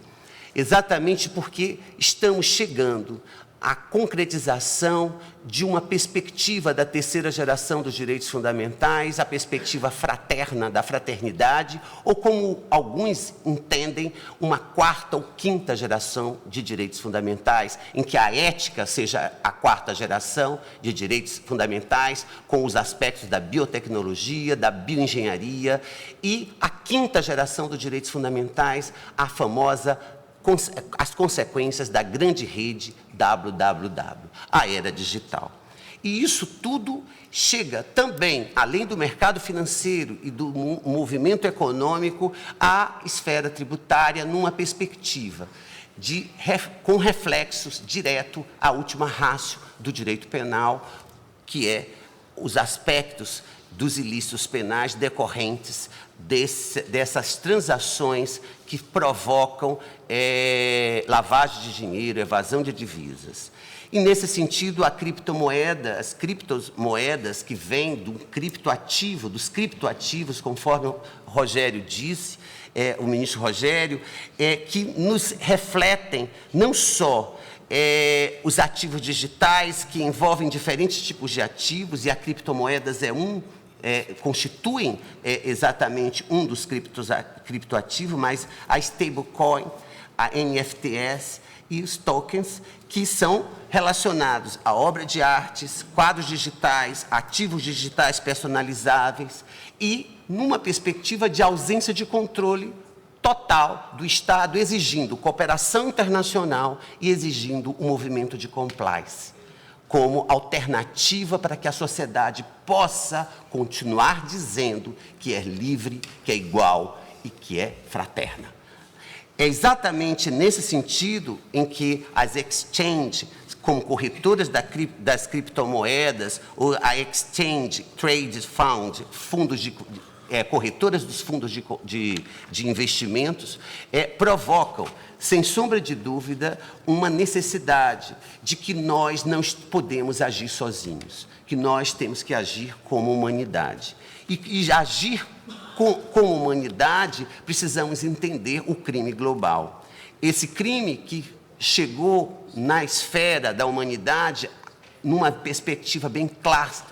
Exatamente porque estamos chegando à concretização de uma perspectiva da terceira geração dos direitos fundamentais, a perspectiva fraterna da fraternidade, ou como alguns entendem, uma quarta ou quinta geração de direitos fundamentais, em que a ética seja a quarta geração de direitos fundamentais, com os aspectos da biotecnologia, da bioengenharia, e a quinta geração dos direitos fundamentais, a famosa as consequências da grande rede www, a era digital. E isso tudo chega também, além do mercado financeiro e do movimento econômico, à esfera tributária, numa perspectiva com reflexos direto à última ratio do direito penal, que é os aspectos dos ilícitos penais decorrentes dessas transações que provocam lavagem de dinheiro, evasão de divisas. E, nesse sentido, as criptomoedas que vêm do criptoativo, dos criptoativos, conforme o Rogério disse, o ministro Rogério, que nos refletem não só os ativos digitais, que envolvem diferentes tipos de ativos, e a criptomoedas constituem exatamente um dos criptoativos, mas a stablecoin, a NFTs e os tokens, que são relacionados à obra de artes, quadros digitais, ativos digitais personalizáveis e numa perspectiva de ausência de controle total do Estado, exigindo cooperação internacional e exigindo um movimento de compliance, como alternativa para que a sociedade possa continuar dizendo que é livre, que é igual e que é fraterna. É exatamente nesse sentido em que as exchanges, como corretoras das criptomoedas, ou a Exchange Trade Fund, corretoras dos fundos de investimentos, provocam, sem sombra de dúvida, uma necessidade de que nós não podemos agir sozinhos, que nós temos que agir como humanidade. E agir como humanidade, precisamos entender o crime global. Esse crime que chegou na esfera da humanidade numa perspectiva bem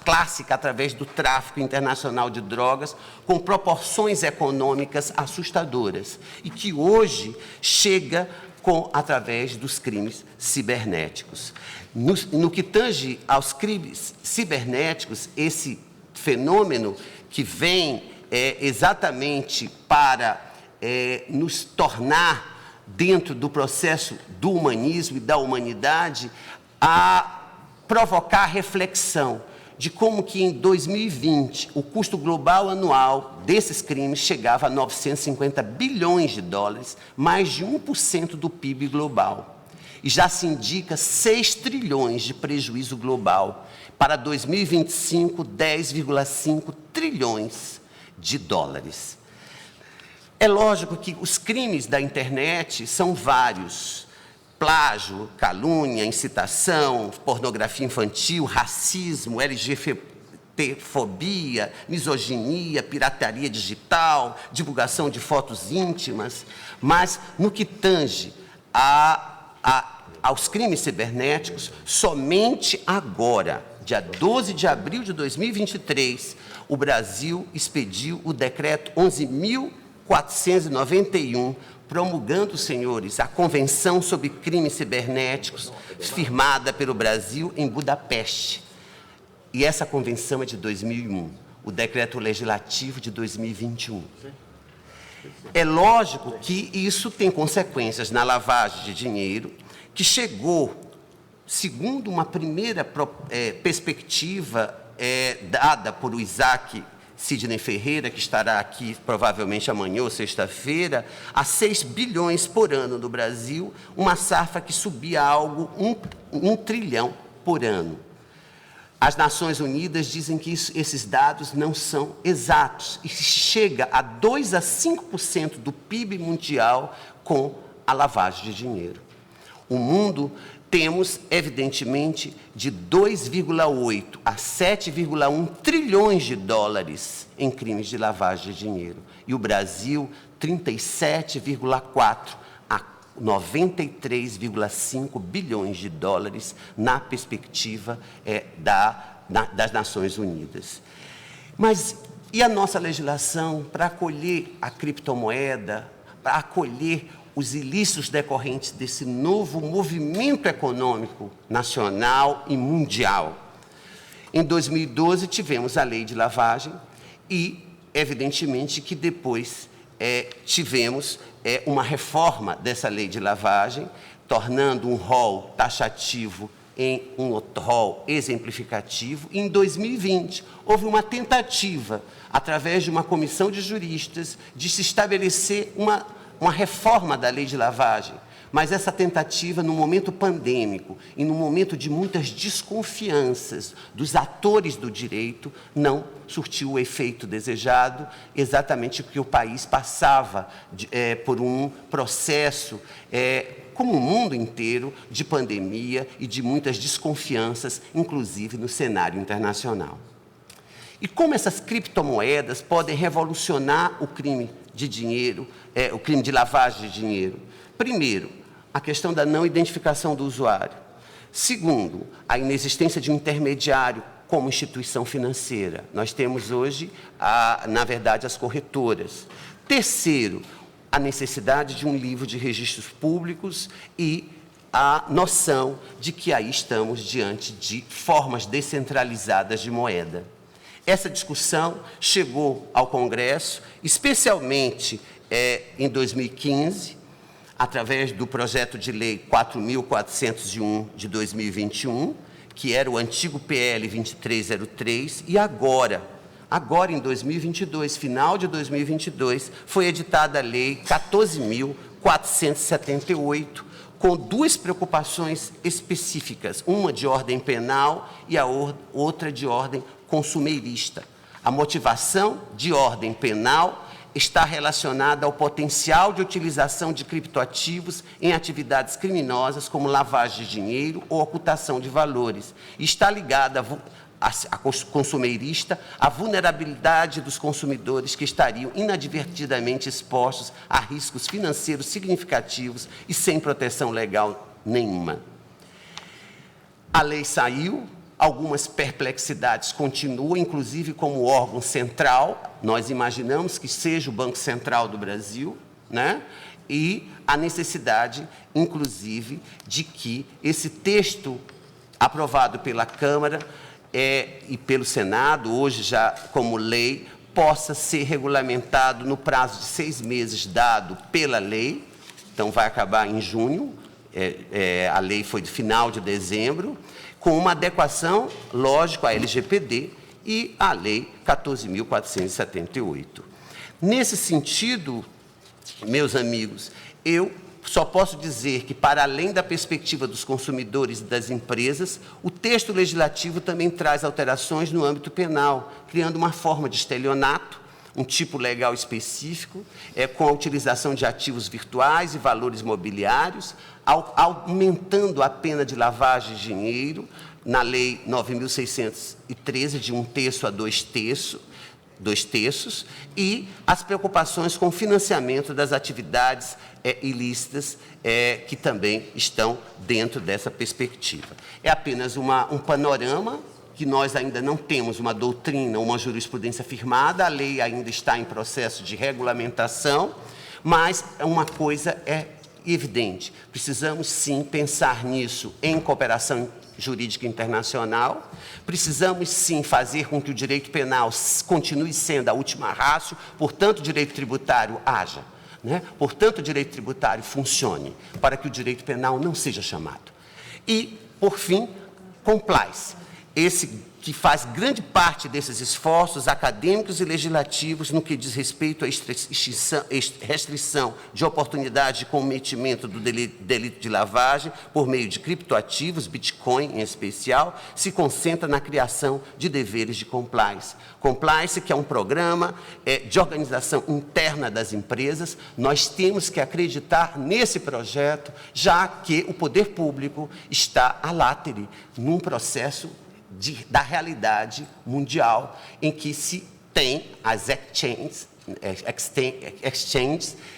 clássica, através do tráfico internacional de drogas, com proporções econômicas assustadoras, e que hoje chega através dos crimes cibernéticos. No que tange aos crimes cibernéticos, esse fenômeno que vem exatamente para nos tornar, dentro do processo do humanismo e da humanidade, a provocar reflexão de como que em 2020 o custo global anual desses crimes chegava a 950 bilhões de dólares, mais de 1% do PIB global. E já se indica 6 trilhões de prejuízo global. Para 2025, 10,5 trilhões de dólares. É lógico que os crimes da internet são vários. Plágio, calúnia, incitação, pornografia infantil, racismo, LGBTfobia, misoginia, pirataria digital, divulgação de fotos íntimas. Mas, no que tange aos crimes cibernéticos, somente agora, dia 12 de abril de 2023, o Brasil expediu o decreto 11.000 1491, promulgando, senhores, a Convenção sobre Crimes Cibernéticos, firmada pelo Brasil em Budapeste. E essa convenção é de 2001, o decreto legislativo de 2021. É lógico que isso tem consequências na lavagem de dinheiro, que chegou, segundo uma primeira perspectiva dada por o Isaac Sidney Ferreira, que estará aqui provavelmente amanhã ou sexta-feira, a 6 bilhões por ano no Brasil, uma safra que subia a algo 1 trilhão por ano. As Nações Unidas dizem que esses dados não são exatos e chega a 2 a 5% do PIB mundial com a lavagem de dinheiro. O mundo temos, evidentemente, de 2,8 a 7,1 trilhões de dólares em crimes de lavagem de dinheiro. E o Brasil, 37,4 a 93,5 bilhões de dólares na perspectiva das Nações Unidas. Mas e a nossa legislação para acolher a criptomoeda, para acolher os ilícitos decorrentes desse novo movimento econômico nacional e mundial? Em 2012, tivemos a lei de lavagem e, evidentemente, que depois tivemos uma reforma dessa lei de lavagem, tornando um rol taxativo em um rol exemplificativo. E, em 2020, houve uma tentativa, através de uma comissão de juristas, de se estabelecer uma reforma da lei de lavagem, mas essa tentativa, no momento pandêmico e no momento de muitas desconfianças dos atores do direito, não surtiu o efeito desejado, exatamente porque o país passava por um processo, como o mundo inteiro, de pandemia e de muitas desconfianças, inclusive no cenário internacional. E como essas criptomoedas podem revolucionar o crime de dinheiro, o crime de lavagem de dinheiro? Primeiro, a questão da não identificação do usuário. Segundo, a inexistência de um intermediário como instituição financeira. Nós temos hoje, na verdade, as corretoras. Terceiro, a necessidade de um livro de registros públicos e a noção de que aí estamos diante de formas descentralizadas de moeda. Essa discussão chegou ao Congresso, especialmente em 2015, através do projeto de lei 4.401 de 2021, que era o antigo PL 2303, e agora em 2022, final de 2022, foi editada a lei 14.478, com duas preocupações específicas, uma de ordem penal e a outra de ordem consumeirista. A motivação de ordem penal está relacionada ao potencial de utilização de criptoativos em atividades criminosas como lavagem de dinheiro ou ocultação de valores. E está ligada a consumeirista à vulnerabilidade dos consumidores que estariam inadvertidamente expostos a riscos financeiros significativos e sem proteção legal nenhuma. A lei saiu. Algumas perplexidades continuam, inclusive como órgão central. Nós imaginamos que seja o Banco Central do Brasil, né? E a necessidade, inclusive, de que esse texto aprovado pela Câmara e pelo Senado, hoje já como lei, possa ser regulamentado no prazo de 6 meses dado pela lei. Então, vai acabar em junho, a lei foi de final de dezembro, com uma adequação, lógico, à LGPD e à Lei 14.478. Nesse sentido, meus amigos, eu só posso dizer que, para além da perspectiva dos consumidores e das empresas, o texto legislativo também traz alterações no âmbito penal, criando uma forma de estelionato, um tipo legal específico, com a utilização de ativos virtuais e valores mobiliários, aumentando a pena de lavagem de dinheiro, na Lei 9.613, de 1/3 a 2/3, e as preocupações com o financiamento das atividades ilícitas, que também estão dentro dessa perspectiva. É apenas um panorama que nós ainda não temos uma doutrina, uma jurisprudência firmada, a lei ainda está em processo de regulamentação, mas uma coisa é evidente, precisamos sim pensar nisso em cooperação jurídica internacional, precisamos sim fazer com que o direito penal continue sendo a última ratio, portanto o direito tributário haja, né? Portanto o direito tributário funcione, para que o direito penal não seja chamado. E, por fim, compliance, esse que faz grande parte desses esforços acadêmicos e legislativos no que diz respeito à restrição de oportunidade de cometimento do delito de lavagem por meio de criptoativos, Bitcoin em especial, se concentra na criação de deveres de compliance. Compliance, que é um programa de organização interna das empresas, nós temos que acreditar nesse projeto, já que o poder público está a látere num processo da realidade mundial, em que se tem as exchanges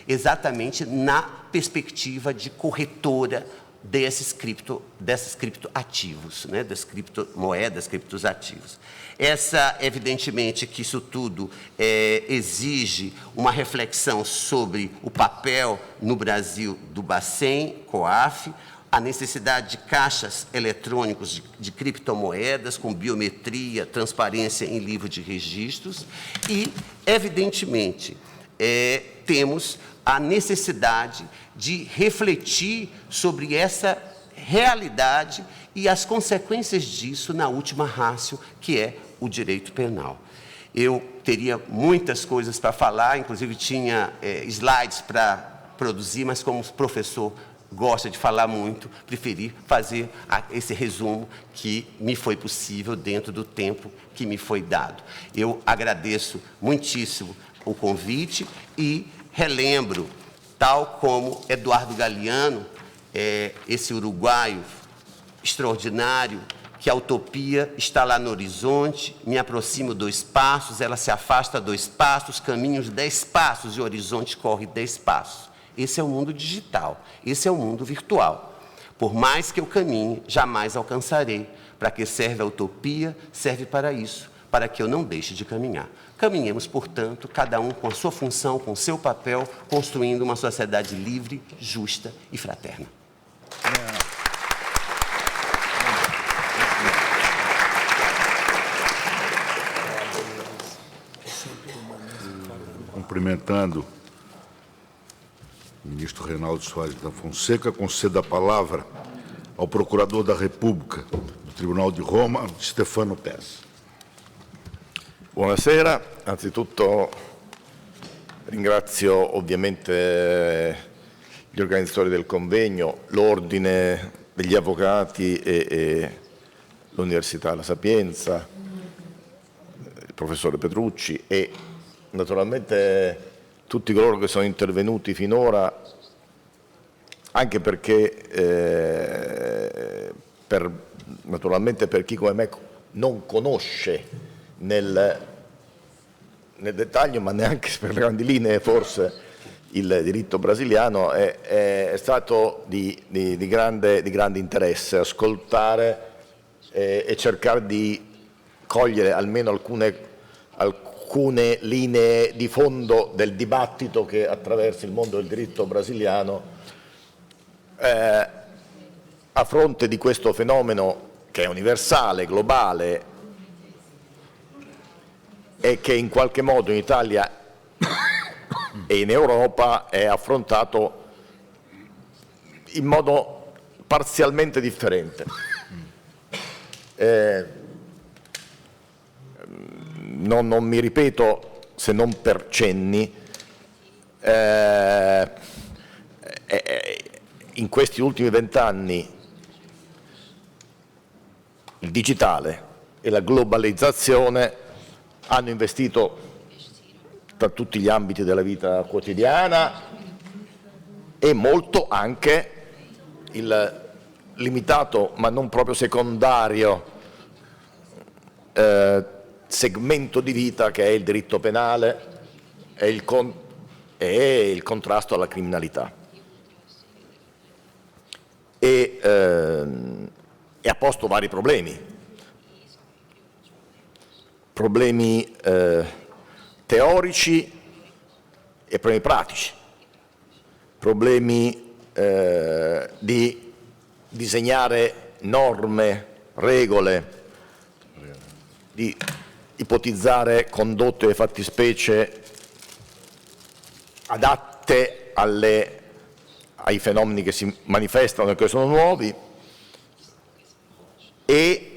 exatamente na perspectiva de corretora dessas criptoativos, né, das criptomoedas, criptoativos. Evidentemente que isso tudo exige uma reflexão sobre o papel no Brasil do Bacen, COAF, a necessidade de caixas eletrônicos de criptomoedas com biometria, transparência em livro de registros e, evidentemente, temos a necessidade de refletir sobre essa realidade e as consequências disso na última ratio, que é o direito penal. Eu teria muitas coisas para falar, inclusive tinha slides para produzir, mas como professor gosta de falar muito, preferi fazer esse resumo que me foi possível dentro do tempo que me foi dado. Eu agradeço muitíssimo o convite e relembro, tal como Eduardo Galeano, esse uruguaio extraordinário, que a utopia está lá no horizonte, me aproximo 2 passos, ela se afasta 2 passos, caminhos 10 passos e o horizonte corre 10 passos. Esse é o mundo digital, esse é o mundo virtual. Por mais que eu caminhe, jamais alcançarei. Para que serve a utopia? Serve para isso, para que eu não deixe de caminhar. Caminhemos, portanto, cada um com a sua função, com o seu papel, construindo uma sociedade livre, justa e fraterna. Cumprimentando o ministro Reinaldo Soares da Fonseca, concedo a palavra ao Procurador da Repubblica do Tribunal di Roma, Stefano Pes. Buonasera, anzitutto ringrazio ovviamente gli organizzatori del convegno, l'Ordine degli Avvocati e l'Università La Sapienza, il professore Petrucci e naturalmente tutti coloro che sono intervenuti finora, anche perché naturalmente per chi come me non conosce nel dettaglio, ma neanche per le grandi linee forse, il diritto brasiliano, è stato di grande interesse ascoltare e cercare di cogliere almeno alcune linee di fondo del dibattito che attraversa il mondo del diritto brasiliano a fronte di questo fenomeno che è universale, globale e che in qualche modo in Italia e in Europa è affrontato in modo parzialmente differente. Non mi ripeto se non per cenni, in questi ultimi 20 anni il digitale e la globalizzazione hanno investito tra tutti gli ambiti della vita quotidiana e molto anche il limitato ma non proprio secondario segmento di vita che è il diritto penale e il contrasto alla criminalità. E ha posto vari problemi. problemi teorici e problemi pratici, problemi di disegnare norme, regole, di ipotizzare condotte e fattispecie adatte ai fenomeni che si manifestano e che sono nuovi e,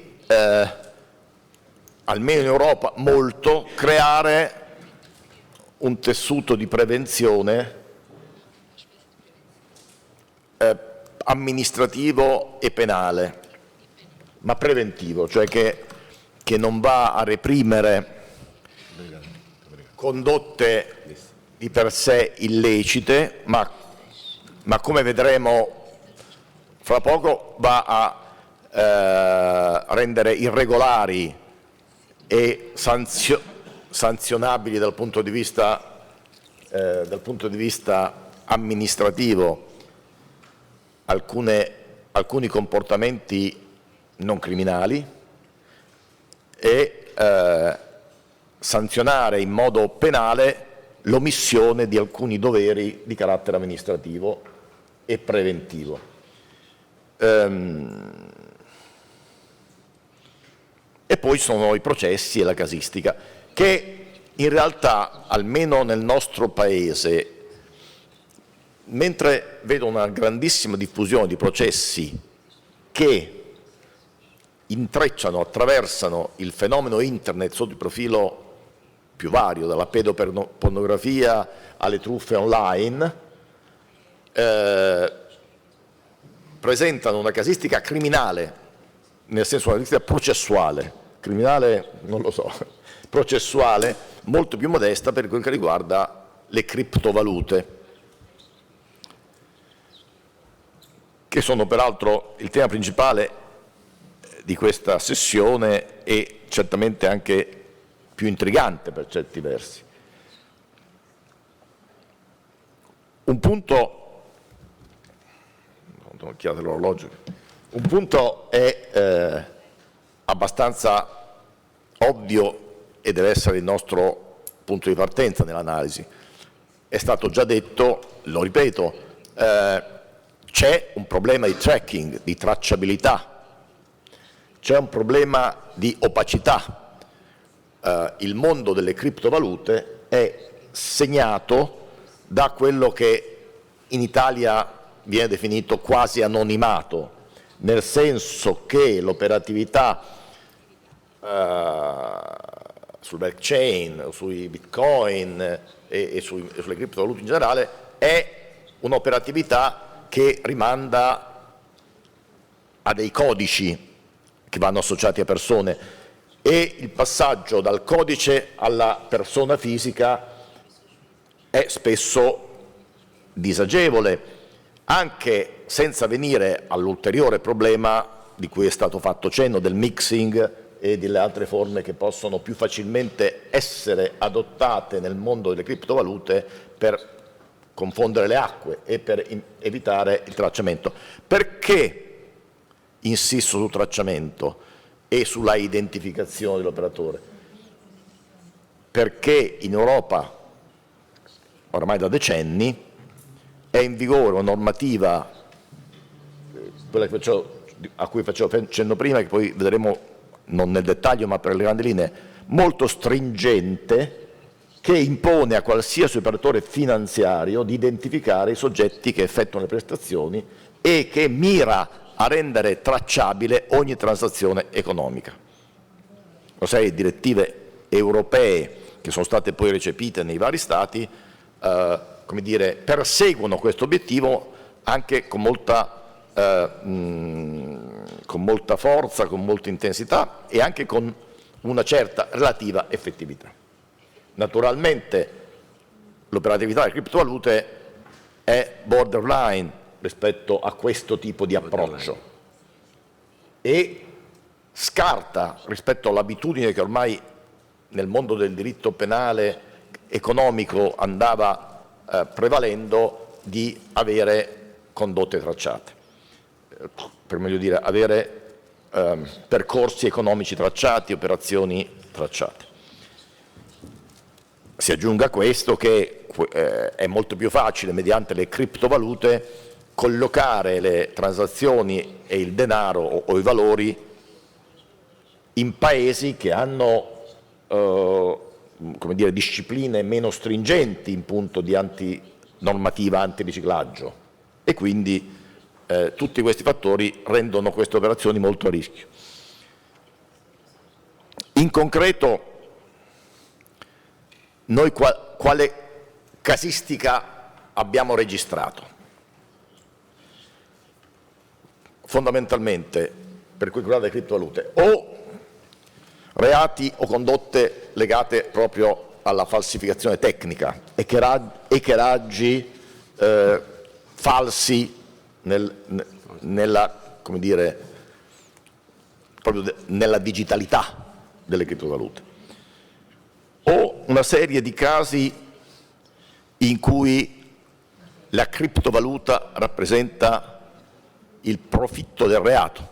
almeno in Europa, molto, creare un tessuto di prevenzione amministrativo e penale, ma preventivo, cioè che non va a reprimere condotte di per sé illecite, ma come vedremo fra poco va a rendere irregolari e sanzionabili dal punto di vista amministrativo alcuni comportamenti non criminali e sanzionare in modo penale l'omissione di alcuni doveri di carattere amministrativo e preventivo. E poi sono i processi e la casistica, che in realtà, almeno nel nostro Paese, mentre vedo una grandissima diffusione di processi che intrecciano, attraversano il fenomeno internet sotto il profilo più vario, dalla pedopornografia alle truffe online, presentano una casistica criminale, nel senso una casistica processuale, criminale non lo so, processuale molto più modesta per quel che riguarda le criptovalute, che sono peraltro il tema principale di questa sessione e certamente anche più intrigante per certi versi. Un punto è abbastanza ovvio e deve essere il nostro punto di partenza nell'analisi. È stato già detto, lo ripeto, c'è un problema di tracking, di tracciabilità, c'è un problema di opacità. Il mondo delle criptovalute è segnato da quello che in Italia viene definito quasi anonimato, nel senso che l'operatività sul blockchain, sui bitcoin e sulle criptovalute in generale è un'operatività che rimanda a dei codici che vanno associati a persone e il passaggio dal codice alla persona fisica è spesso disagevole, anche senza venire all'ulteriore problema di cui è stato fatto cenno del mixing e delle altre forme che possono più facilmente essere adottate nel mondo delle criptovalute per confondere le acque e per evitare il tracciamento. Perché insisto sul tracciamento e sulla identificazione dell'operatore? Perché in Europa, ormai da decenni, è in vigore una normativa, quella a cui facevo cenno prima, che poi vedremo non nel dettaglio ma per le grandi linee, molto stringente, che impone a qualsiasi operatore finanziario di identificare i soggetti che effettuano le prestazioni e che mira a rendere tracciabile ogni transazione economica. Una serie di direttive europee che sono state poi recepite nei vari Stati, come dire, perseguono questo obiettivo anche con molta forza, con molta intensità e anche con una certa relativa effettività. Naturalmente l'operatività delle criptovalute è borderline rispetto a questo tipo di approccio e scarta rispetto all'abitudine che ormai nel mondo del diritto penale economico andava prevalendo di avere condotte tracciate, per meglio dire avere percorsi economici tracciati, operazioni tracciate. Si aggiunga a questo che è molto più facile, mediante le criptovalute, collocare le transazioni e il denaro o i valori in paesi che hanno come dire, discipline meno stringenti in punto di normativa antiriciclaggio, e quindi tutti questi fattori rendono queste operazioni molto a rischio. In concreto, noi quale casistica abbiamo registrato? Fondamentalmente, per cui riguarda le criptovalute, o reati o condotte legate proprio alla falsificazione tecnica, eccheraggi falsi come dire, proprio nella digitalità delle criptovalute, o una serie di casi in cui la criptovaluta rappresenta il profitto del reato.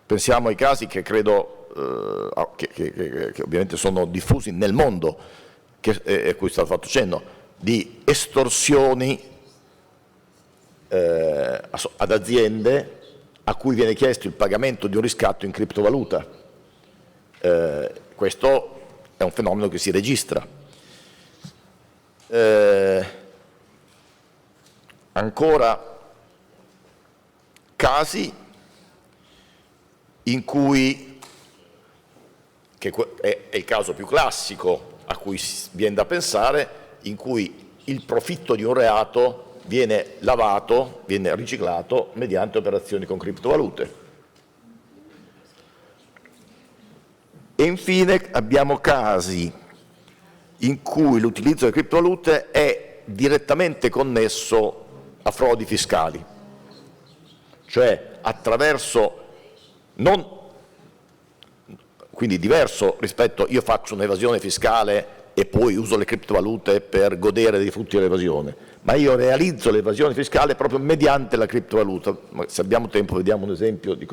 Pensiamo ai casi che credo che ovviamente sono diffusi nel mondo, a cui è stato fatto cenno, di estorsioni ad aziende a cui viene chiesto il pagamento di un riscatto in criptovaluta. Questo è un fenomeno che si registra. Ancora casi in cui, che è il caso più classico a cui viene da pensare, in cui il profitto di un reato viene lavato, viene riciclato mediante operazioni con criptovalute. E infine abbiamo casi in cui l'utilizzo delle criptovalute è direttamente connesso a frodi fiscali, cioè attraverso, quindi diverso rispetto io faccio un'evasione fiscale e poi uso le criptovalute per godere dei frutti dell'evasione, ma io realizzo l'evasione fiscale proprio mediante la criptovaluta. Se abbiamo tempo vediamo un esempio di a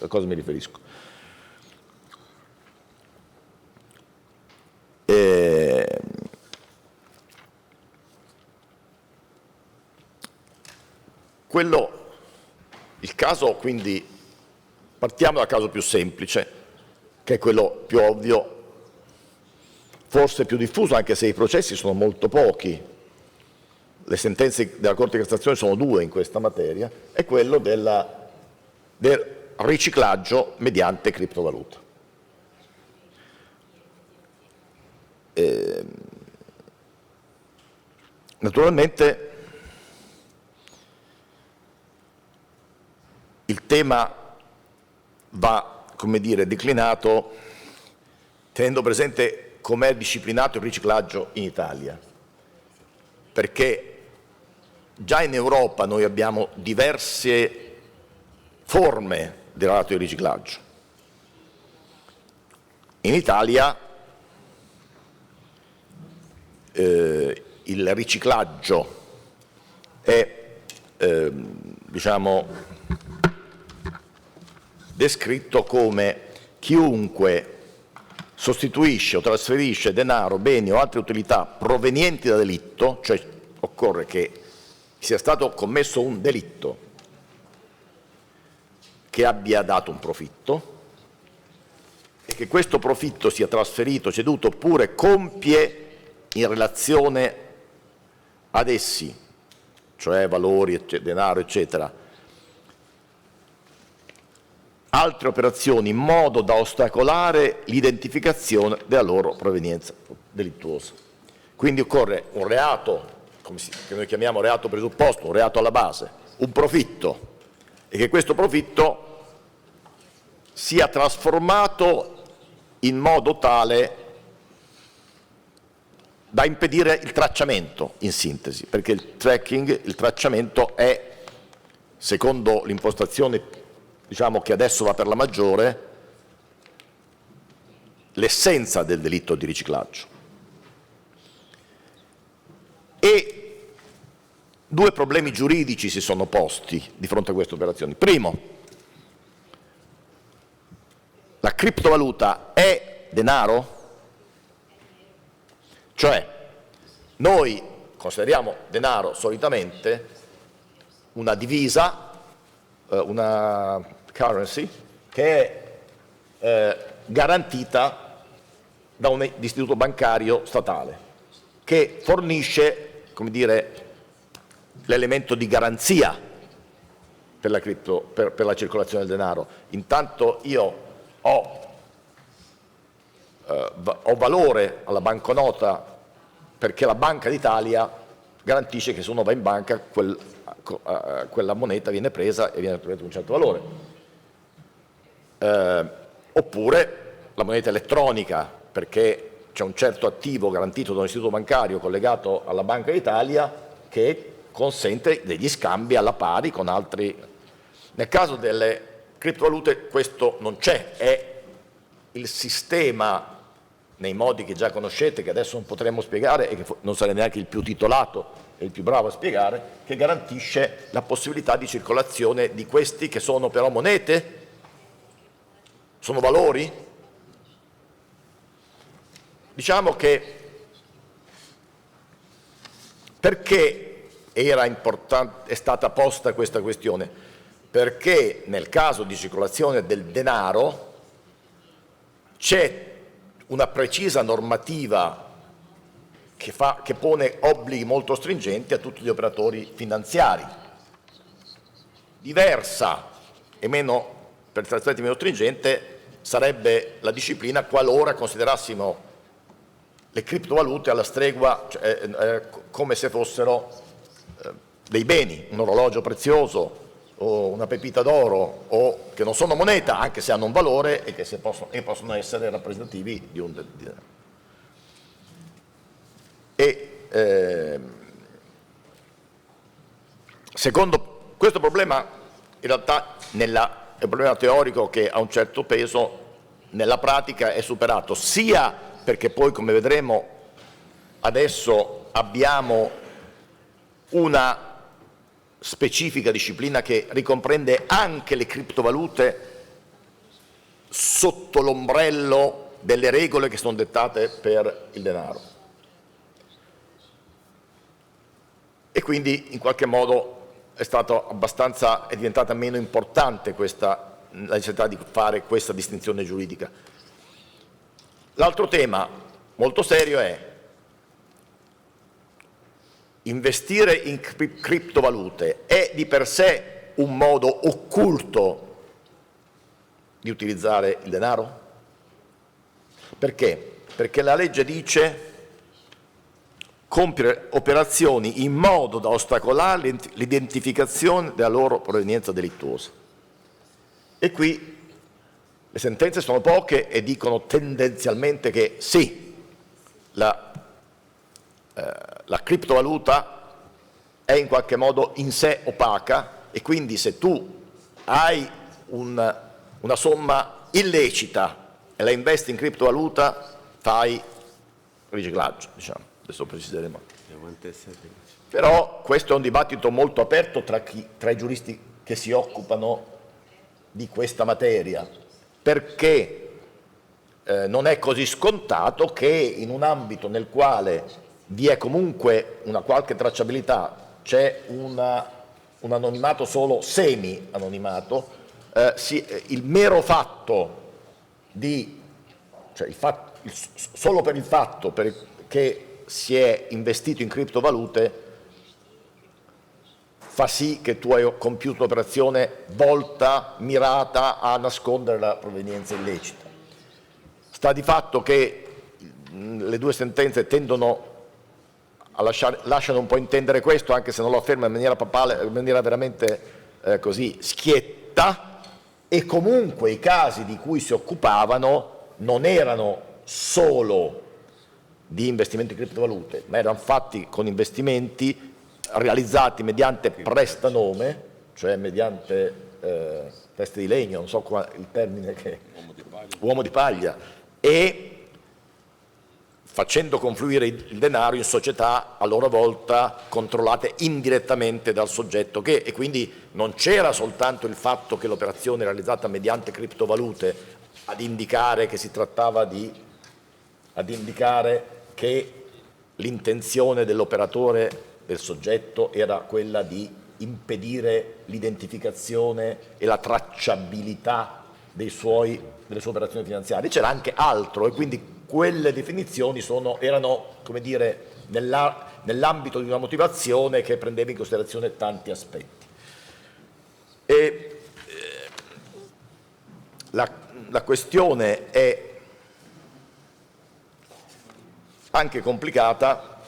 cosa mi riferisco. Il caso, quindi, partiamo dal caso più semplice, che è quello più ovvio, forse più diffuso, anche se i processi sono molto pochi. Le sentenze della Corte di Cassazione sono 2 in questa materia, è quello del riciclaggio mediante criptovaluta. Naturalmente il tema va, come dire, declinato tenendo presente com'è disciplinato il riciclaggio in Italia, perché già in Europa noi abbiamo diverse forme del reato di riciclaggio. In Italia il riciclaggio è diciamo, descritto come chiunque sostituisce o trasferisce denaro, beni o altre utilità provenienti da delitto, cioè occorre che sia stato commesso un delitto che abbia dato un profitto e che questo profitto sia trasferito, ceduto oppure compie in relazione ad essi, cioè valori, denaro, eccetera, altre operazioni in modo da ostacolare l'identificazione della loro provenienza delittuosa. Quindi occorre un reato, che noi chiamiamo reato presupposto, un reato alla base, un profitto, e che questo profitto sia trasformato in modo tale da impedire il tracciamento, in sintesi, perché il tracciamento è, secondo l'impostazione, diciamo, che adesso va per la maggiore, l'essenza del delitto di riciclaggio. E 2 problemi giuridici si sono posti di fronte a queste operazioni. Primo, la criptovaluta è denaro? Cioè, noi consideriamo denaro solitamente una divisa, una currency, che è garantita da un istituto bancario statale, che fornisce, come dire, l'elemento di garanzia per la circolazione del denaro. Intanto io ho valore alla banconota perché la Banca d'Italia garantisce che se uno va in banca quella moneta viene presa e viene presa un certo valore. Oppure la moneta elettronica, perché c'è un certo attivo garantito da un istituto bancario collegato alla Banca d'Italia che consente degli scambi alla pari con altri. Nel caso delle criptovalute questo non c'è, è il sistema nei modi che già conoscete, che adesso non potremo spiegare e che non sarei neanche il più titolato e il più bravo a spiegare, che garantisce la possibilità di circolazione di questi che sono però monete, sono valori. Diciamo che perché è stata posta questa questione? Perché nel caso di circolazione del denaro c'è una precisa normativa che pone obblighi molto stringenti a tutti gli operatori finanziari. Diversa e per certi aspetti meno stringente sarebbe la disciplina qualora considerassimo le criptovalute alla stregua, come se fossero dei beni, un orologio prezioso o una pepita d'oro, o che non sono moneta, anche se hanno un valore e che possono essere rappresentativi di un denaro. Secondo questo problema, in realtà è un problema teorico che ha un certo peso, nella pratica è superato, sia perché poi, come vedremo, adesso abbiamo una specifica disciplina che ricomprende anche le criptovalute sotto l'ombrello delle regole che sono dettate per il denaro. E quindi in qualche modo è diventata meno importante la necessità di fare questa distinzione giuridica. L'altro tema molto serio è investire in criptovalute è di per sé un modo occulto di utilizzare il denaro? Perché? Perché la legge dice compiere operazioni in modo da ostacolare l'identificazione della loro provenienza delittuosa. E qui le sentenze sono poche e dicono tendenzialmente che sì, la criptovaluta è in qualche modo in sé opaca e quindi se tu hai una somma illecita e la investi in criptovaluta fai riciclaggio, diciamo. Adesso preciseremo. Però questo è un dibattito molto aperto tra i giuristi che si occupano di questa materia, perché non è così scontato che in un ambito nel quale vi è comunque una qualche tracciabilità, c'è un anonimato solo semi-anonimato, il mero fatto solo per il fatto che si è investito in criptovalute fa sì che tu hai compiuto un'operazione volta, mirata a nascondere la provenienza illecita. Sta di fatto che le due sentenze tendono lasciano un po' intendere questo, anche se non lo afferma in maniera papale, in maniera veramente così schietta, e comunque i casi di cui si occupavano non erano solo di investimenti in criptovalute, ma erano fatti con investimenti realizzati mediante prestanome, cioè mediante teste di legno, non so il termine uomo di paglia, e facendo confluire il denaro in società a loro volta controllate indirettamente dal soggetto e quindi non c'era soltanto il fatto che l'operazione realizzata mediante criptovalute ad indicare che si trattava ad indicare che l'intenzione dell'operatore, del soggetto, era quella di impedire l'identificazione e la tracciabilità delle sue operazioni finanziarie. C'era anche altro e quindi quelle definizioni erano, come dire, nell'ambito di una motivazione che prendeva in considerazione tanti aspetti. La questione è anche complicata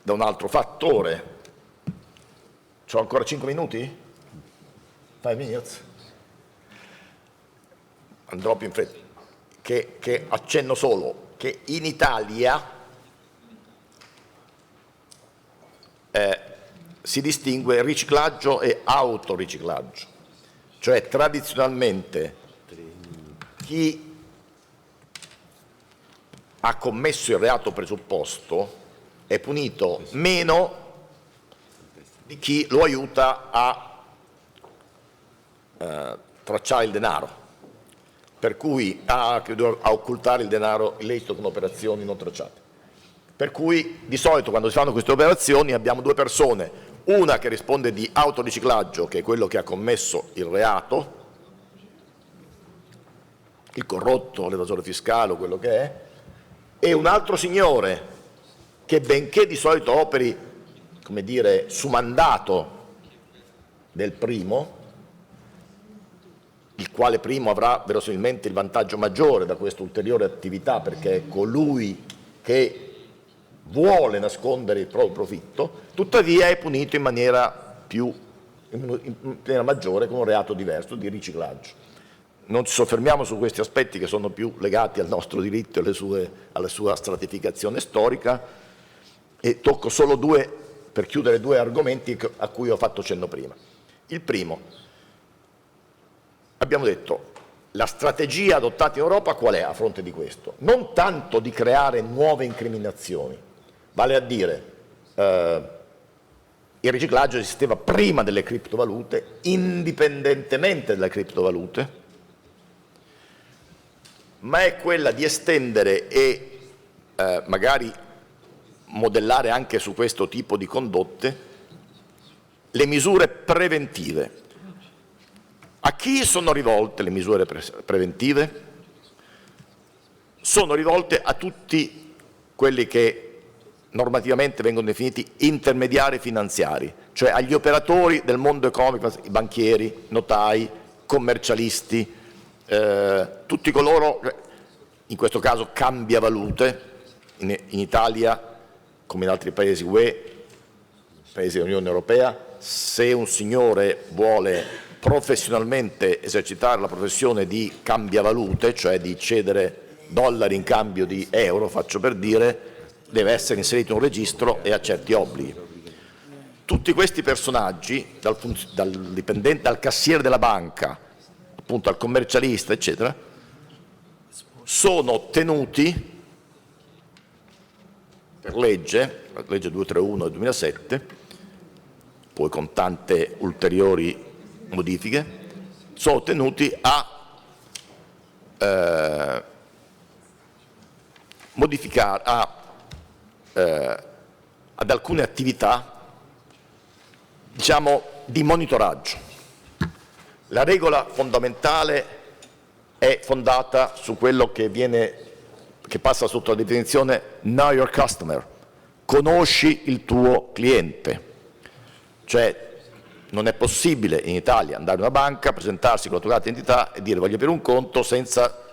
da un altro fattore. C'ho ancora 5 minuti? 5 minutes? Andrò più in fretta. Che accenno solo che in Italia si distingue riciclaggio e autoriciclaggio. Cioè tradizionalmente chi ha commesso il reato presupposto è punito meno di chi lo aiuta a tracciare il denaro, per cui a occultare il denaro illecito con operazioni non tracciate. Per cui di solito quando si fanno queste operazioni abbiamo due persone, una che risponde di autoriciclaggio, che è quello che ha commesso il reato, il corrotto, l'evasore fiscale o quello che è, e un altro signore che, benché di solito operi, come dire, su mandato del primo, il quale primo avrà verosimilmente il vantaggio maggiore da questa ulteriore attività, perché è colui che vuole nascondere il proprio profitto, tuttavia è punito in maniera maggiore con un reato diverso di riciclaggio. Non ci soffermiamo su questi aspetti che sono più legati al nostro diritto e alla sua stratificazione storica, e tocco solo due, per chiudere, due argomenti a cui ho fatto cenno prima. Il primo, abbiamo detto, la strategia adottata in Europa qual è a fronte di questo? Non tanto di creare nuove incriminazioni, vale a dire il riciclaggio esisteva prima delle criptovalute, indipendentemente dalle criptovalute, ma è quella di estendere e magari modellare anche su questo tipo di condotte le misure preventive. A chi sono rivolte le misure preventive? Sono rivolte a tutti quelli che normativamente vengono definiti intermediari finanziari, cioè agli operatori del mondo economico, i banchieri, notai, commercialisti, tutti coloro, in questo caso cambiavalute, in Italia come in altri paesi UE, paesi dell'Unione Europea, se un signore vuole professionalmente esercitare la professione di cambiavalute, cioè di cedere dollari in cambio di euro, faccio per dire, deve essere inserito in un registro e ha certi obblighi. Tutti questi personaggi, dal dipendente, dal cassiere della banca, appunto al commercialista, eccetera, sono tenuti per legge, la legge 231 del 2007, poi con tante ulteriori modifiche, sono tenuti a modificare ad alcune attività, diciamo, di monitoraggio. La regola fondamentale è fondata su quello che passa sotto la definizione know your customer, conosci il tuo cliente, cioè non è possibile in Italia andare in una banca, presentarsi con la tua carta d'identità e dire voglio aprire un conto senza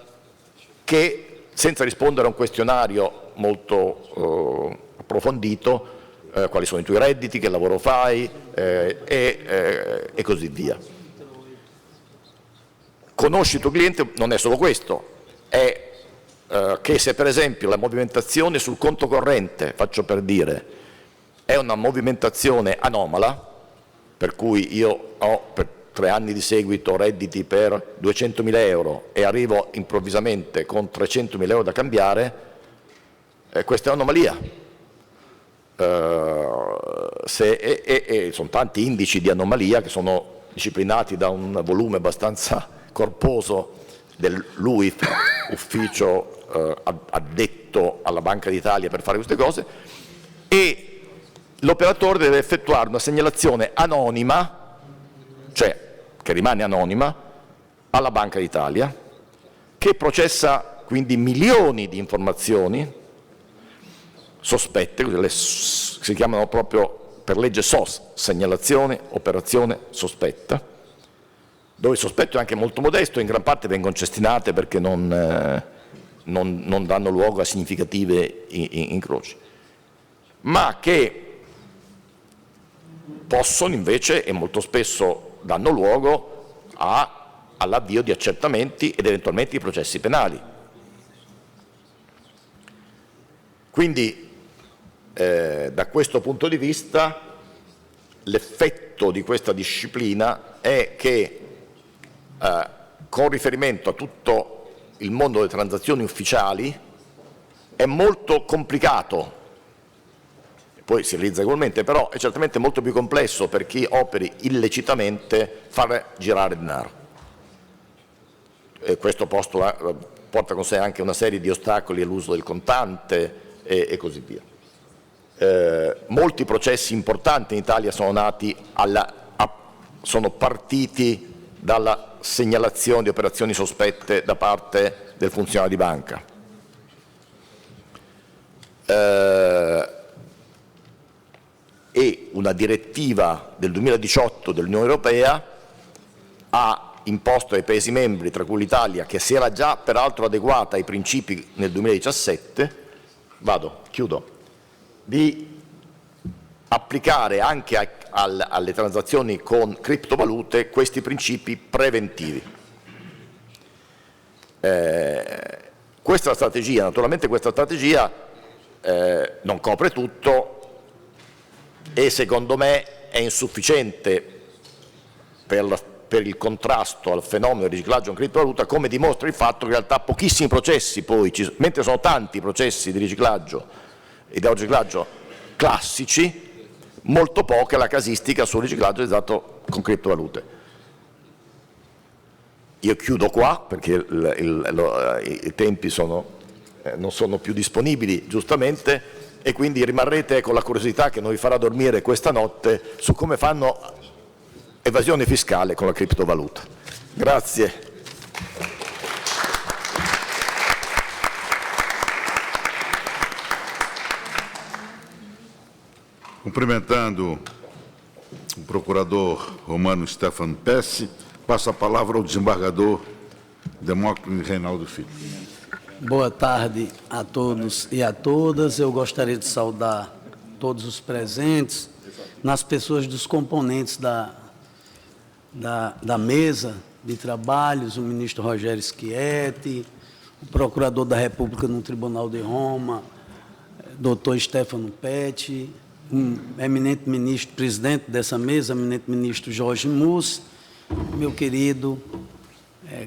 rispondere a un questionario molto approfondito, quali sono i tuoi redditi, che lavoro fai e così via. Conosci il tuo cliente non è solo questo, è che se per esempio la movimentazione sul conto corrente, faccio per dire, è una movimentazione anomala, per cui io ho per 3 anni di seguito redditi per 200.000 euro e arrivo improvvisamente con 300.000 euro da cambiare, questa è un'anomalia. Sono tanti indici di anomalia che sono disciplinati da un volume abbastanza corposo dell'UIF, Ufficio addetto alla Banca d'Italia per fare queste cose, e l'operatore deve effettuare una segnalazione anonima, cioè che rimane anonima, alla Banca d'Italia, che processa quindi milioni di informazioni sospette, si chiamano proprio per legge SOS, segnalazione, operazione sospetta, dove il sospetto è anche molto modesto, in gran parte vengono cestinate perché non danno luogo a significative incroci, ma che possono invece, e molto spesso danno luogo all'avvio di accertamenti ed eventualmente di processi penali. Quindi da questo punto di vista l'effetto di questa disciplina è che con riferimento a tutto il mondo delle transazioni ufficiali è molto complicato, poi si realizza ugualmente, però è certamente molto più complesso per chi operi illecitamente fare girare denaro. E questo porta con sé anche una serie di ostacoli all'uso del contante e così via. Molti processi importanti in Italia sono partiti dalla segnalazione di operazioni sospette da parte del funzionario di banca. E una direttiva del 2018 dell'Unione Europea ha imposto ai Paesi membri, tra cui l'Italia, che si era già peraltro adeguata ai principi nel 2017, chiudo, di applicare anche alle transazioni con criptovalute questi principi preventivi. Questa strategia, naturalmente questa strategia non copre tutto e secondo me è insufficiente per il contrasto al fenomeno del riciclaggio in criptovaluta, come dimostra il fatto che in realtà pochissimi processi mentre sono tanti i processi di riciclaggio e di autoriciclaggio classici, molto poca la casistica sul riciclaggio realizzato con criptovalute. Io chiudo qua perché i tempi non sono più disponibili, giustamente, e quindi rimarrete con la curiosità che non vi farà dormire questa notte su come fanno evasione fiscale con la criptovaluta. Grazie. Cumprimentando o procurador Romano Stefano Pesce, passo a palavra ao desembargador Demócrito Reinaldo Filho. Boa tarde a todos e a todas. Eu gostaria de saudar todos os presentes, nas pessoas dos componentes da mesa de trabalhos, o ministro Rogério Schietti, o procurador da República no Tribunal de Roma, doutor Stefano Pesce, eminente ministro, presidente dessa mesa, eminente ministro Jorge Mussi, meu querido,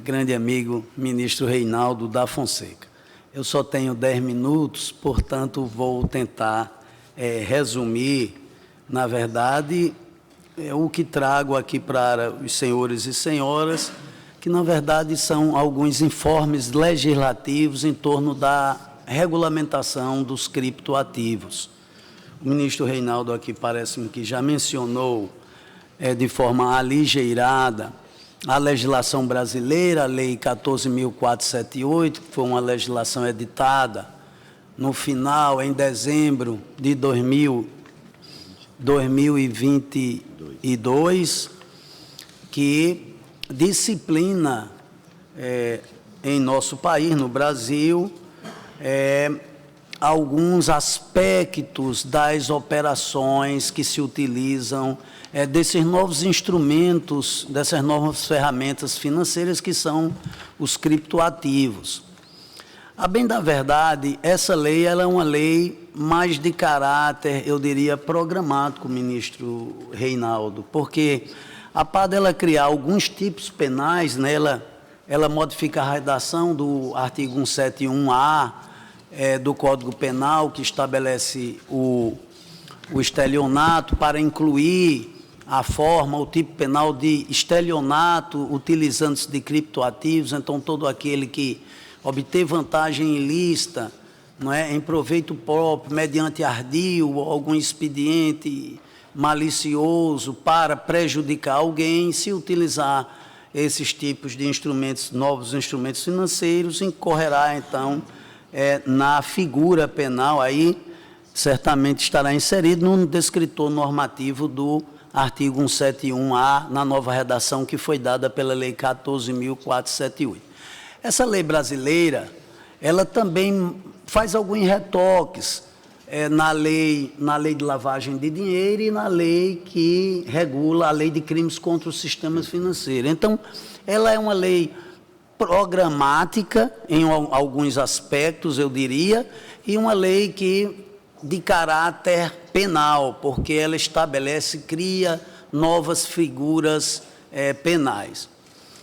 grande amigo, ministro Reinaldo da Fonseca. Eu só tenho 10 minutos, portanto, vou tentar resumir, na verdade, o que trago aqui para os senhores e senhoras, que, na verdade, são alguns informes legislativos em torno da regulamentação dos criptoativos. O ministro Reinaldo aqui parece-me que já mencionou de forma aligeirada a legislação brasileira, a Lei 14.478, que foi uma legislação editada no final, em dezembro de 2022, que disciplina em nosso país, no Brasil, alguns aspectos das operações que se utilizam desses novos instrumentos, dessas novas ferramentas financeiras que são os criptoativos. A bem da verdade, essa lei ela é uma lei mais de caráter, eu diria, programático, ministro Reinaldo, porque a par dela criar alguns tipos penais, nela, ela modifica a redação do artigo 171A do Código Penal, que estabelece o estelionato para incluir a forma, o tipo penal de estelionato utilizando-se de criptoativos. Então, todo aquele que obter vantagem ilícita, não é, em proveito próprio, mediante ardil ou algum expediente malicioso para prejudicar alguém, se utilizar esses tipos de instrumentos, novos instrumentos financeiros, incorrerá, então, na figura penal, aí certamente estará inserido no descritor normativo do artigo 171-A, na nova redação que foi dada pela Lei 14.478. Essa lei brasileira, ela também faz alguns retoques na lei de lavagem de dinheiro e na lei que regula a lei de crimes contra os sistemas financeiros. Então, ela é uma lei programática em alguns aspectos, eu diria, e uma lei de caráter penal, porque ela estabelece, cria novas figuras penais.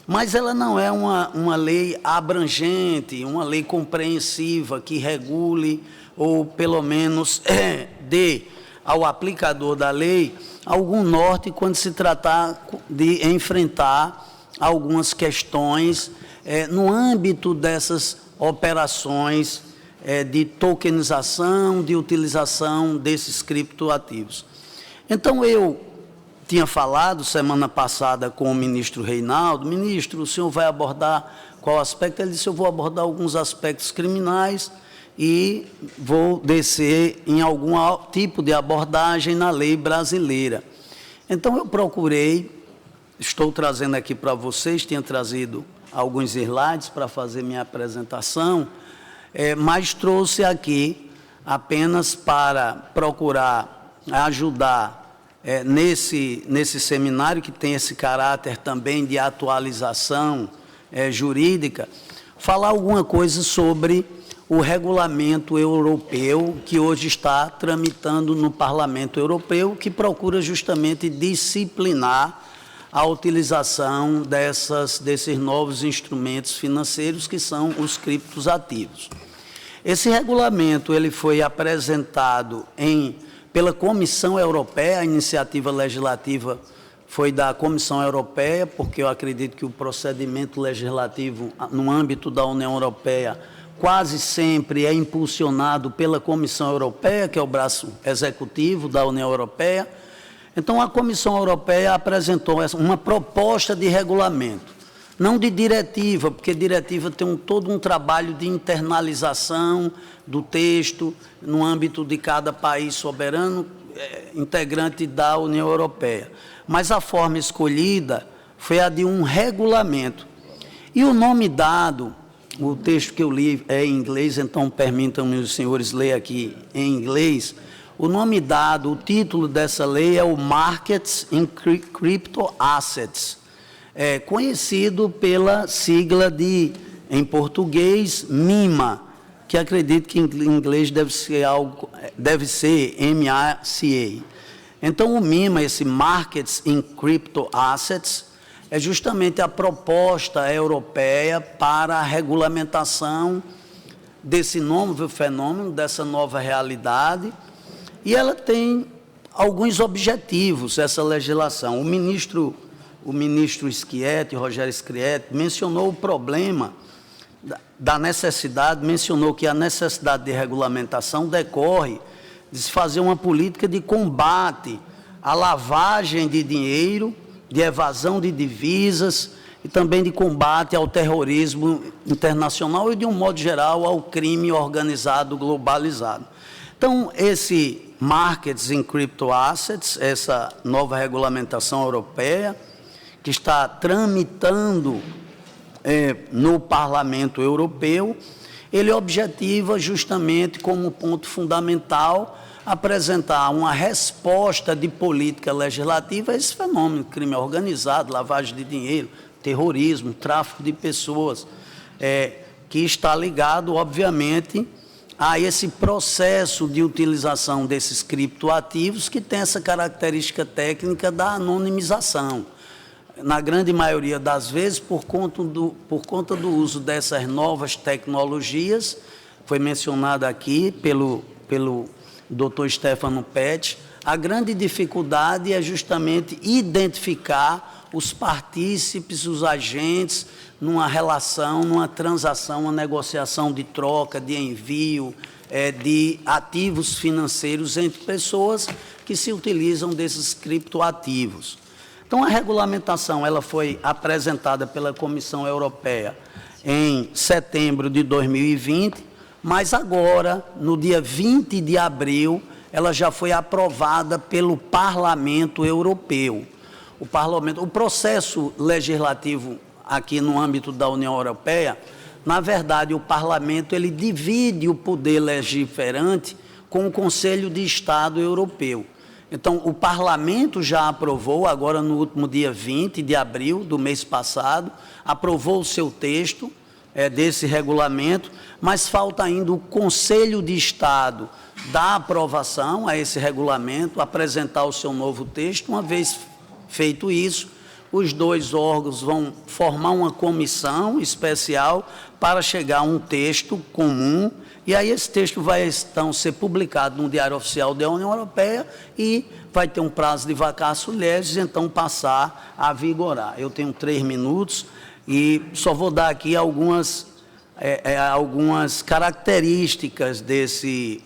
Mas ela não é uma lei abrangente, uma lei compreensiva que regule ou, pelo menos, dê ao aplicador da lei algum norte quando se tratar de enfrentar algumas questões no âmbito dessas operações de tokenização, de utilização desses criptoativos. Então, eu tinha falado semana passada com o ministro Reinaldo: ministro, o senhor vai abordar qual aspecto? Ele disse: eu vou abordar alguns aspectos criminais e vou descer em algum tipo de abordagem na lei brasileira. Então, eu procurei, estou trazendo aqui para vocês, tinha trazido alguns slides para fazer minha apresentação, mas trouxe aqui apenas para procurar ajudar nesse seminário, que tem esse caráter também de atualização jurídica, falar alguma coisa sobre o regulamento europeu, que hoje está tramitando no Parlamento Europeu, que procura justamente disciplinar a utilização desses novos instrumentos financeiros, que são os criptoativos. Esse regulamento ele foi apresentado pela Comissão Europeia, a iniciativa legislativa foi da Comissão Europeia, porque eu acredito que o procedimento legislativo no âmbito da União Europeia quase sempre é impulsionado pela Comissão Europeia, que é o braço executivo da União Europeia. Então, a Comissão Europeia apresentou uma proposta de regulamento, não de diretiva, porque diretiva tem todo um trabalho de internalização do texto no âmbito de cada país soberano, integrante da União Europeia. Mas a forma escolhida foi a de um regulamento. E o nome dado, o texto que eu li é em inglês, então permitam-me os senhores ler aqui em inglês. O nome dado, o título dessa lei é o Markets in Crypto Assets, conhecido pela sigla em português, MIMA, que acredito que em inglês deve ser MACA. Então, o MIMA, esse Markets in Crypto Assets, é justamente a proposta europeia para a regulamentação desse novo fenômeno, dessa nova realidade, e ela tem alguns objetivos, essa legislação. O ministro Schietti, Rogério Schietti, mencionou o problema da necessidade, mencionou que a necessidade de regulamentação decorre de se fazer uma política de combate à lavagem de dinheiro, de evasão de divisas e também de combate ao terrorismo internacional e, de um modo geral, ao crime organizado globalizado. Então, esse Markets in Crypto Assets, essa nova regulamentação europeia, que está tramitando no Parlamento Europeu, ele objetiva justamente como ponto fundamental apresentar uma resposta de política legislativa a esse fenômeno, crime organizado, lavagem de dinheiro, terrorismo, tráfico de pessoas, que está ligado, obviamente, a esse processo de utilização desses criptoativos, que tem essa característica técnica da anonimização. Na grande maioria das vezes, por conta do uso dessas novas tecnologias, foi mencionado aqui pelo Dr. Stefano Pecci, A grande dificuldade é justamente identificar os partícipes, os agentes, numa relação, numa transação, uma negociação de troca, de envio, de ativos financeiros entre pessoas que se utilizam desses criptoativos. Então, a regulamentação ela foi apresentada pela Comissão Europeia em setembro de 2020, mas agora, no dia 20 de abril, ela já foi aprovada pelo Parlamento Europeu. O processo legislativo aqui no âmbito da União Europeia, na verdade, o Parlamento ele divide o poder legiferante com o Conselho de Estado Europeu. Então, o Parlamento já aprovou, agora no último dia 20 de abril do mês passado, aprovou o seu texto desse regulamento, mas falta ainda o Conselho de Estado dar aprovação a esse regulamento, apresentar o seu novo texto. Uma vez feito isso, os dois órgãos vão formar uma comissão especial para chegar a um texto comum, e aí esse texto vai então ser publicado no Diário Oficial da União Europeia e vai ter um prazo de vacatio legis, então passar a vigorar. Eu tenho 3 minutos e só vou dar aqui algumas características desse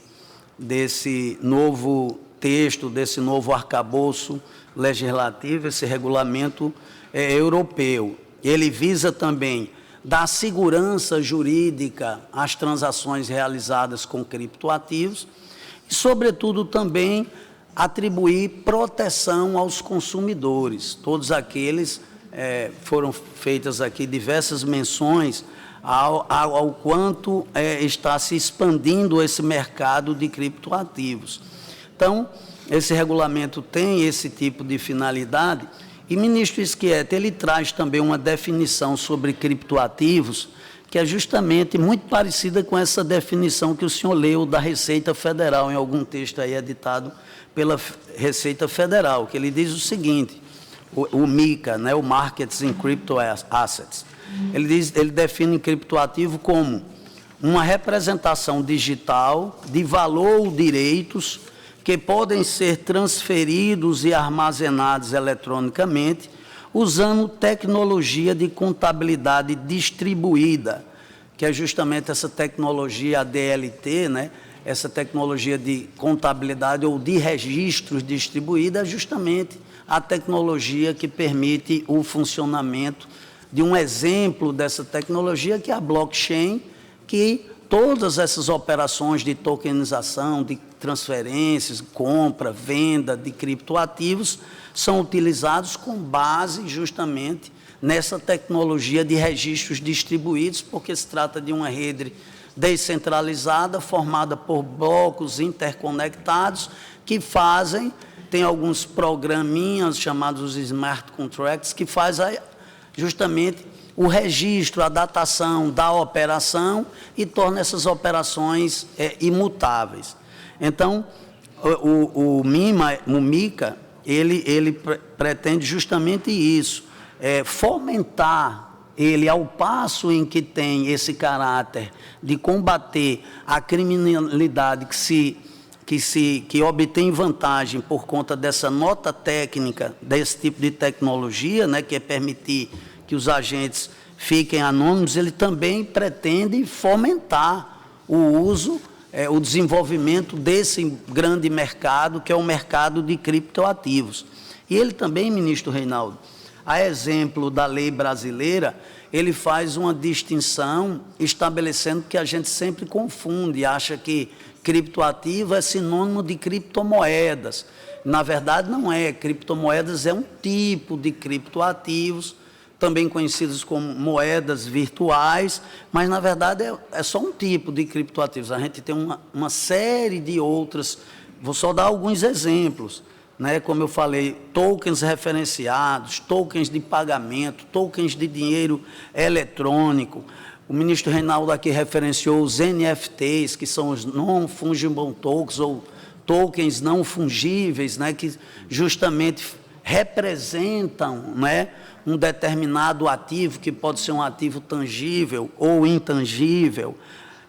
novo texto, desse novo arcabouço legislativo, esse regulamento europeu. Ele visa também dar segurança jurídica às transações realizadas com criptoativos e, sobretudo, também atribuir proteção aos consumidores. Todos aqueles, foram feitas aqui diversas menções ao quanto está se expandindo esse mercado de criptoativos. Então, esse regulamento tem esse tipo de finalidade. E o ministro Schietti, ele traz também uma definição sobre criptoativos, que é justamente muito parecida com essa definição que o senhor leu da Receita Federal, em algum texto aí editado pela Receita Federal, que ele diz o seguinte, o MiCA, né, o Markets in Crypto Assets, ele define criptoativo como uma representação digital de valor ou direitos que podem ser transferidos e armazenados eletronicamente usando tecnologia de contabilidade distribuída, que é justamente essa tecnologia ADLT, né? Essa tecnologia de contabilidade ou de registros distribuída é justamente a tecnologia que permite o funcionamento de um exemplo dessa tecnologia, que é a blockchain, que todas essas operações de tokenização, de transferências, compra, venda de criptoativos são utilizados com base justamente nessa tecnologia de registros distribuídos, porque se trata de uma rede descentralizada, formada por blocos interconectados, que tem alguns programinhas chamados smart contracts, que fazem justamente o registro, a datação da operação e torna essas operações imutáveis. Então, o MiCA, ele pretende justamente isso, fomentar ele, ao passo em que tem esse caráter de combater a criminalidade que obtém vantagem por conta dessa nota técnica, desse tipo de tecnologia, né, que é permitir que os agentes fiquem anônimos, ele também pretende fomentar o uso, o desenvolvimento desse grande mercado, que é o mercado de criptoativos. E ele também, ministro Reinaldo, a exemplo da lei brasileira, ele faz uma distinção estabelecendo que a gente sempre confunde, acha que criptoativo é sinônimo de criptomoedas. Na verdade, não é. Criptomoedas é um tipo de criptoativos, também conhecidos como moedas virtuais, mas, na verdade, é só um tipo de criptoativos. A gente tem uma série de outras, vou só dar alguns exemplos, né? Como eu falei, tokens referenciados, tokens de pagamento, tokens de dinheiro eletrônico. O ministro Reinaldo aqui referenciou os NFTs, que são os Non-Fungible Tokens, ou tokens não fungíveis, né? Que justamente representam, né, um determinado ativo, que pode ser um ativo tangível ou intangível.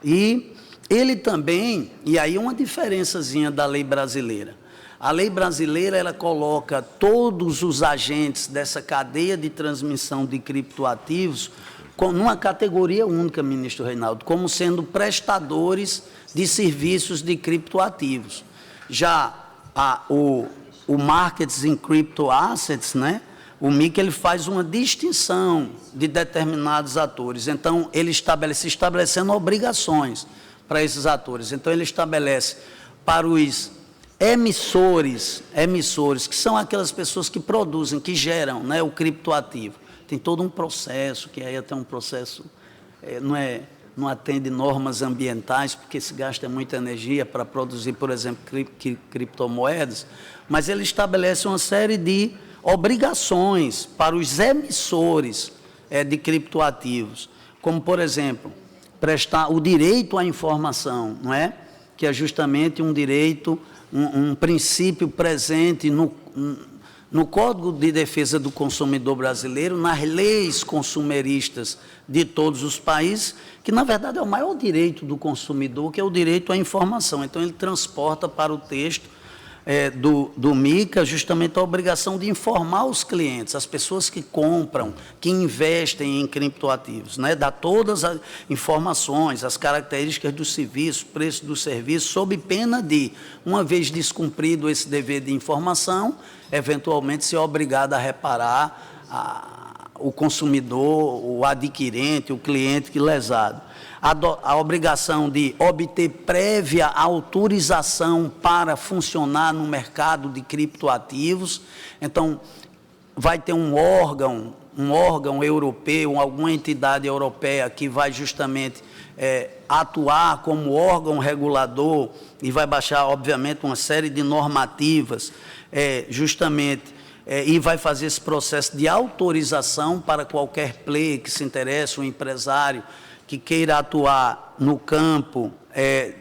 E ele também, e aí uma diferençazinha da lei brasileira, A lei brasileira, ela coloca todos os agentes dessa cadeia de transmissão de criptoativos numa categoria única, ministro Reinaldo, como sendo prestadores de serviços de criptoativos. Já o Markets in Crypto Assets, né? O MiCA, ele faz uma distinção de determinados atores. Então, ele estabelecendo obrigações para esses atores. Então, ele estabelece para os emissores, que são aquelas pessoas que produzem, que geram, né, o criptoativo. Tem todo um processo, que aí até um processo, não atende normas ambientais, porque se gasta muita energia para produzir, por exemplo, criptomoedas, mas ele estabelece uma série de obrigações para os emissores de criptoativos, como, por exemplo, prestar o direito à informação, não é? Que é justamente um direito, um princípio presente no Código de Defesa do Consumidor brasileiro, nas leis consumeristas de todos os países, que, na verdade, é o maior direito do consumidor, que é o direito à informação. Então, ele transporta para o texto do MiCA justamente a obrigação de informar os clientes, as pessoas que compram, que investem em criptoativos, né? Dar todas as informações, as características do serviço, preço do serviço, sob pena de, uma vez descumprido esse dever de informação, eventualmente ser obrigado a reparar o consumidor, o adquirente, o cliente que lesado. A obrigação de obter prévia autorização para funcionar no mercado de criptoativos. Então, vai ter um órgão europeu, alguma entidade europeia que vai justamente atuar como órgão regulador e vai baixar, obviamente, uma série de normativas, e vai fazer esse processo de autorização para qualquer player que se interesse, um empresário que queira atuar no campo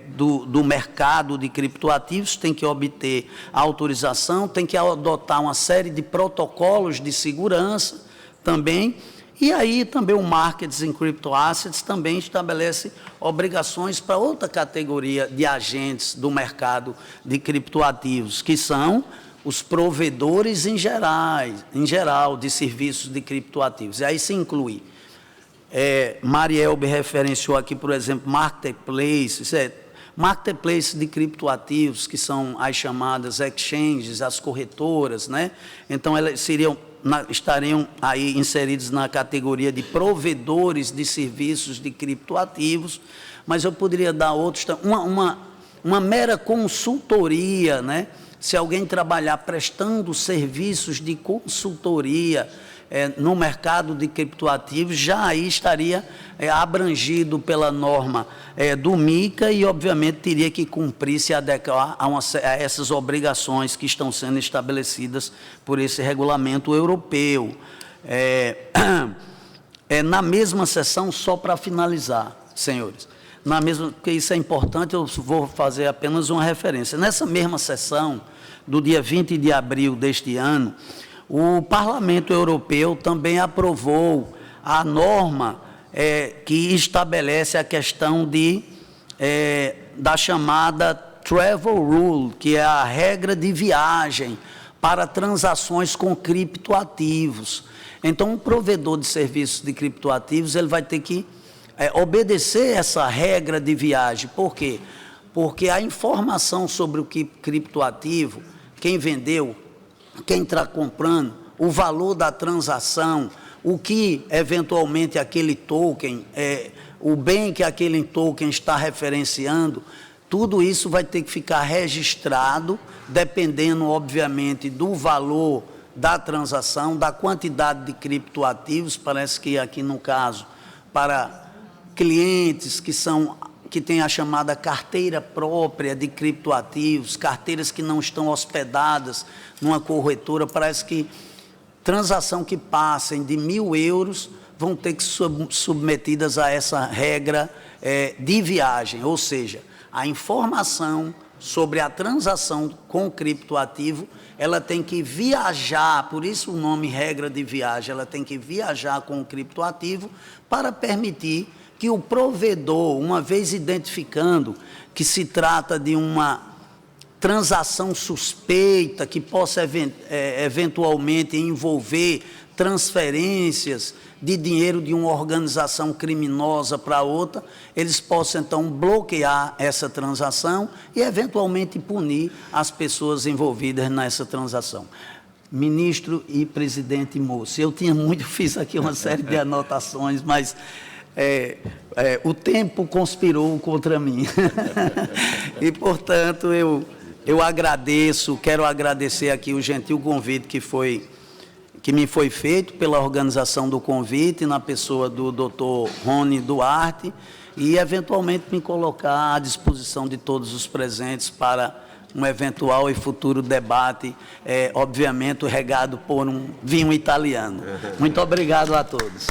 do mercado de criptoativos, tem que obter a autorização, tem que adotar uma série de protocolos de segurança também, e aí também o Markets in Crypto Assets também estabelece obrigações para outra categoria de agentes do mercado de criptoativos, que são os provedores em geral de serviços de criptoativos. E aí se inclui Marielbe referenciou aqui, por exemplo, marketplaces, marketplace de criptoativos, que são as chamadas exchanges, as corretoras, né? Então, elas estariam aí inseridos na categoria de provedores de serviços de criptoativos, mas eu poderia dar outros, uma mera consultoria, né? Se alguém trabalhar prestando serviços de consultoria no mercado de criptoativos, já aí estaria abrangido pela norma do MiCA e, obviamente, teria que cumprir, se adequar a essas obrigações que estão sendo estabelecidas por esse regulamento europeu. Na mesma sessão, só para finalizar, senhores, porque isso é importante, eu vou fazer apenas uma referência. Nessa mesma sessão, do dia 20 de abril deste ano, o Parlamento Europeu também aprovou a norma que estabelece a questão da chamada Travel Rule, que é a regra de viagem para transações com criptoativos. Então, um provedor de serviços de criptoativos, ele vai ter que obedecer essa regra de viagem. Por quê? Porque a informação sobre o criptoativo, quem vendeu, quem está comprando, o valor da transação, o que eventualmente aquele token, o bem que aquele token está referenciando, tudo isso vai ter que ficar registrado, dependendo, obviamente, do valor da transação, da quantidade de criptoativos. Parece que aqui no caso, para clientes que têm a chamada carteira própria de criptoativos, carteiras que não estão hospedadas numa corretora, parece que transação que passem de 1.000 euros vão ter que ser submetidas a essa regra de viagem, ou seja, a informação sobre a transação com criptoativo, ela tem que viajar, por isso o nome regra de viagem, ela tem que viajar com o criptoativo para permitir que o provedor, uma vez identificando que se trata de uma transação suspeita que possa eventualmente envolver transferências de dinheiro de uma organização criminosa para outra, eles possam, então, bloquear essa transação e, eventualmente, punir as pessoas envolvidas nessa transação. Ministro e presidente Múcio, eu fiz aqui uma série de anotações, mas o tempo conspirou contra mim. E, portanto, eu agradeço, quero agradecer aqui o gentil convite que me foi feito pela organização do convite, na pessoa do Dr. Rony Duarte, e, eventualmente, me colocar à disposição de todos os presentes para um eventual e futuro debate, obviamente, regado por um vinho italiano. Muito obrigado a todos.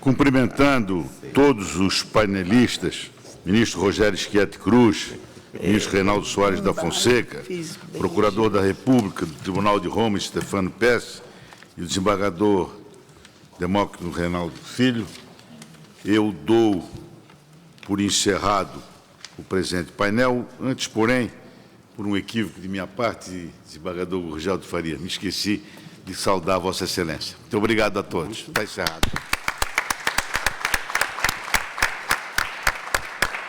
Cumprimentando todos os painelistas, ministro Rogério Schietti Cruz, ministro Reinaldo Soares da Fonseca, procurador da República do Tribunal de Roma, Stefano Pesce, e o desembargador Demócrito Reinaldo Filho, eu dou por encerrado o presente painel. Antes, porém, por um equívoco de minha parte, desembargador Gurgel de Faria, me esqueci de saudar Vossa Excelência. Muito obrigado a todos. Está encerrado.